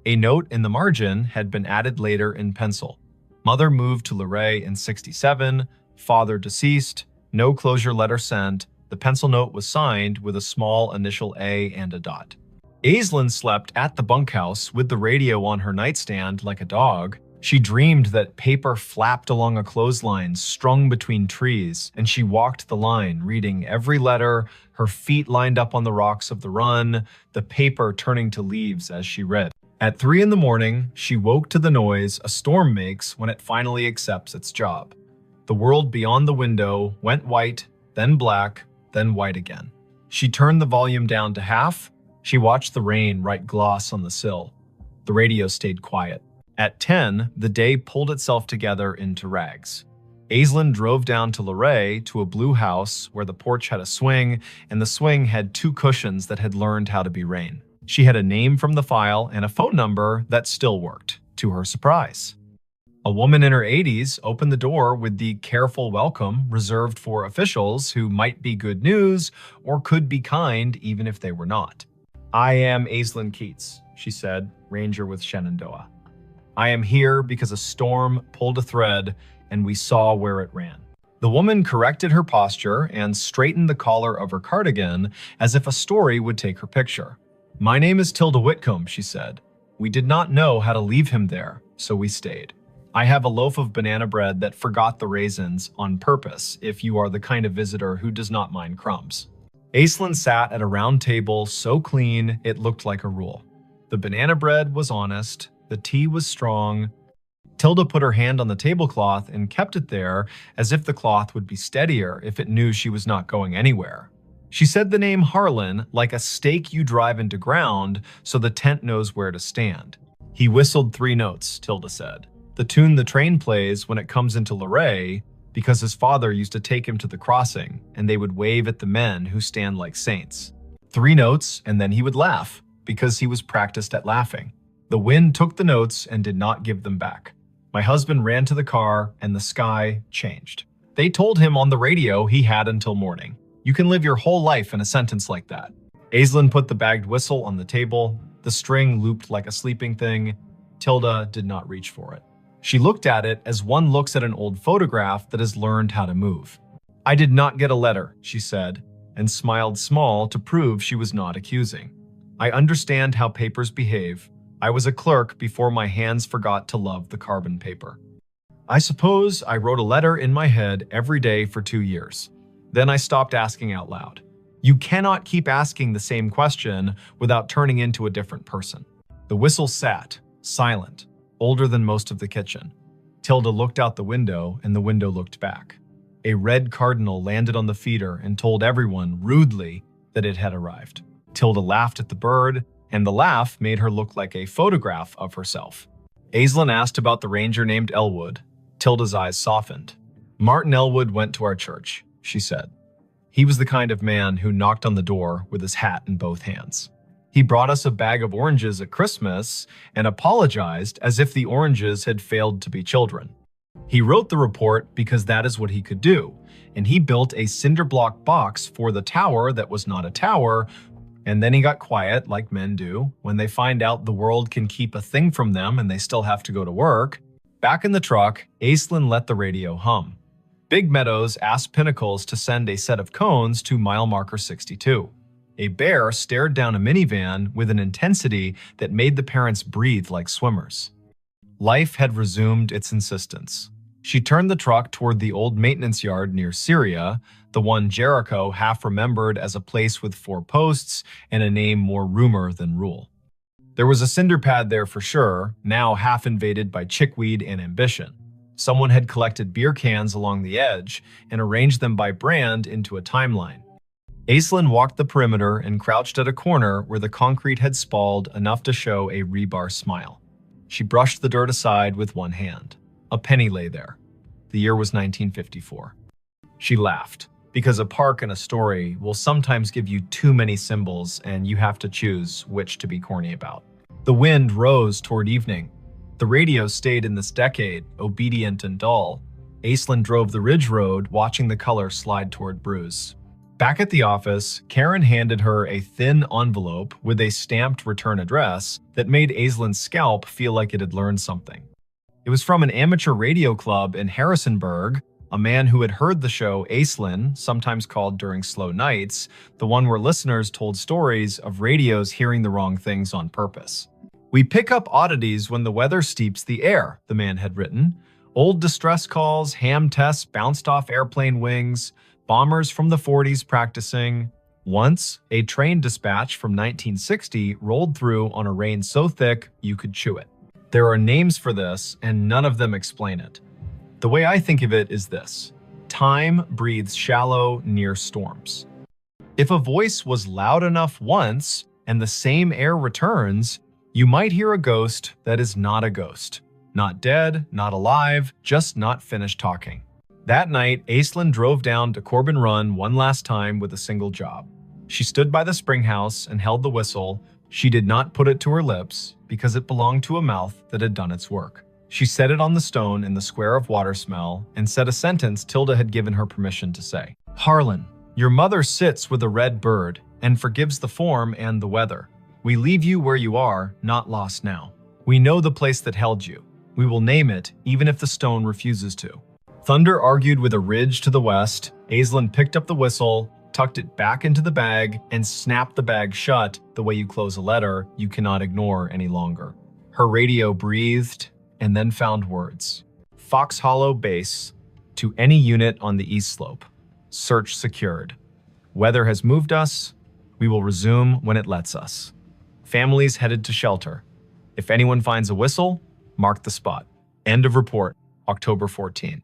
A note in the margin had been added later in pencil. Mother moved to Luray in '67, father deceased, no closure letter sent. The pencil note was signed with a small initial A and a dot. Aislinn slept at the bunkhouse with the radio on her nightstand like a dog. She dreamed that paper flapped along a clothesline strung between trees, and she walked the line, reading every letter, her feet lined up on the rocks of the run, the paper turning to leaves as she read. At 3 in the morning, she woke to the noise a storm makes when it finally accepts its job. The world beyond the window went white, then black, then white again. She turned the volume down to half. She watched the rain write gloss on the sill. The radio stayed quiet. At 10, the day pulled itself together into rags. Aislinn drove down to Luray to a blue house where the porch had a swing, and the swing had 2 cushions that had learned how to be rain. She had a name from the file and a phone number that still worked, to her surprise. A woman in her 80s opened the door with the careful welcome reserved for officials who might be good news or could be kind even if they were not. "I am Aislinn Keats," she said, ranger with Shenandoah. "I am here because a storm pulled a thread and we saw where it ran." The woman corrected her posture and straightened the collar of her cardigan as if a story would take her picture. "My name is Tilda Whitcomb," she said. "We did not know how to leave him there, so we stayed. I have a loaf of banana bread that forgot the raisins on purpose if you are the kind of visitor who does not mind crumbs." Aislinn sat at a round table so clean it looked like a rule. The banana bread was honest, the tea was strong. Tilda put her hand on the tablecloth and kept it there as if the cloth would be steadier if it knew she was not going anywhere. She said the name Harlan like a stake you drive into ground so the tent knows where to stand. "He whistled 3 notes, Tilda said. "The tune the train plays when it comes into Luray, because his father used to take him to the crossing, and they would wave at the men who stand like saints. 3 notes, and then he would laugh, because he was practiced at laughing. The wind took the notes and did not give them back. My husband ran to the car, and the sky changed. They told him on the radio he had until morning. You can live your whole life in a sentence like that." Aislinn put the bagged whistle on the table. The string looped like a sleeping thing. Tilda did not reach for it. She looked at it as one looks at an old photograph that has learned how to move. "I did not get a letter," she said, and smiled small to prove she was not accusing. "I understand how papers behave. I was a clerk before my hands forgot to love the carbon paper. I suppose I wrote a letter in my head every day for 2 years. Then I stopped asking out loud. You cannot keep asking the same question without turning into a different person." The whistle sat, silent, older than most of the kitchen. Tilda looked out the window, and the window looked back. A red cardinal landed on the feeder and told everyone, rudely, that it had arrived. Tilda laughed at the bird, and the laugh made her look like a photograph of herself. Aislinn asked about the ranger named Elwood. Tilda's eyes softened. "Martin Elwood went to our church," she said. "He was the kind of man who knocked on the door with his hat in both hands. He brought us a bag of oranges at Christmas and apologized as if the oranges had failed to be children. He wrote the report because that is what he could do, and he built a cinder block box for the tower that was not a tower, and then he got quiet, like men do, when they find out the world can keep a thing from them and they still have to go to work. Back in the truck, Aislinn let the radio hum. Big Meadows asked Pinnacles to send a set of cones to mile marker 62. A bear stared down a minivan with an intensity that made the parents breathe like swimmers. Life had resumed its insistence. She turned the truck toward the old maintenance yard near Syria, the one Jericho half remembered as a place with 4 posts and a name more rumor than rule. There was a cinder pad there for sure, now half invaded by chickweed and ambition. Someone had collected beer cans along the edge and arranged them by brand into a timeline. Aislinn walked the perimeter and crouched at a corner where the concrete had spalled enough to show a rebar smile. She brushed the dirt aside with one hand. A penny lay there. The year was 1954. She laughed, because a park and a story will sometimes give you too many symbols and you have to choose which to be corny about. The wind rose toward evening. The radio stayed in this decade, obedient and dull. Aislinn drove the ridge road, watching the color slide toward Bruce. Back at the office, Karen handed her a thin envelope with a stamped return address that made Aislinn's scalp feel like it had learned something. It was from an amateur radio club in Harrisonburg, a man who had heard the show Aislinn, sometimes called During Slow Nights, the one where listeners told stories of radios hearing the wrong things on purpose. "We pick up oddities when the weather steeps the air," the man had written. "Old distress calls, ham tests bounced off airplane wings, bombers from the 40s practicing. Once, a train dispatch from 1960 rolled through on a rain so thick you could chew it. There are names for this, and none of them explain it. The way I think of it is this: time breathes shallow near storms. If a voice was loud enough once, and the same air returns, you might hear a ghost that is not a ghost. Not dead, not alive, just not finished talking." That night, Aislinn drove down to Corbin Run one last time with a single job. She stood by the spring house and held the whistle. She did not put it to her lips because it belonged to a mouth that had done its work. She set it on the stone in the square of water smell and said a sentence Tilda had given her permission to say. "Harlan, your mother sits with a red bird and forgives the form and the weather. We leave you where you are, not lost now. We know the place that held you. We will name it even if the stone refuses to." Thunder argued with a ridge to the west. Aislinn picked up the whistle, tucked it back into the bag, and snapped the bag shut the way you close a letter you cannot ignore any longer. Her radio breathed and then found words. "Fox Hollow Base to any unit on the east slope. Search secured. Weather has moved us. We will resume when it lets us. Families headed to shelter. If anyone finds a whistle, mark the spot. End of report, October 14,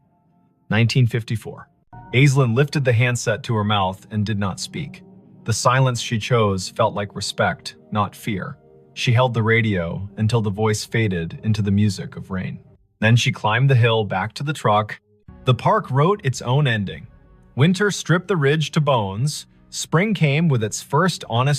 1954. Aislinn lifted the handset to her mouth and did not speak. The silence she chose felt like respect, not fear. She held the radio until the voice faded into the music of rain. Then she climbed the hill back to the truck. The park wrote its own ending. Winter stripped the ridge to bones. Spring came with its first honest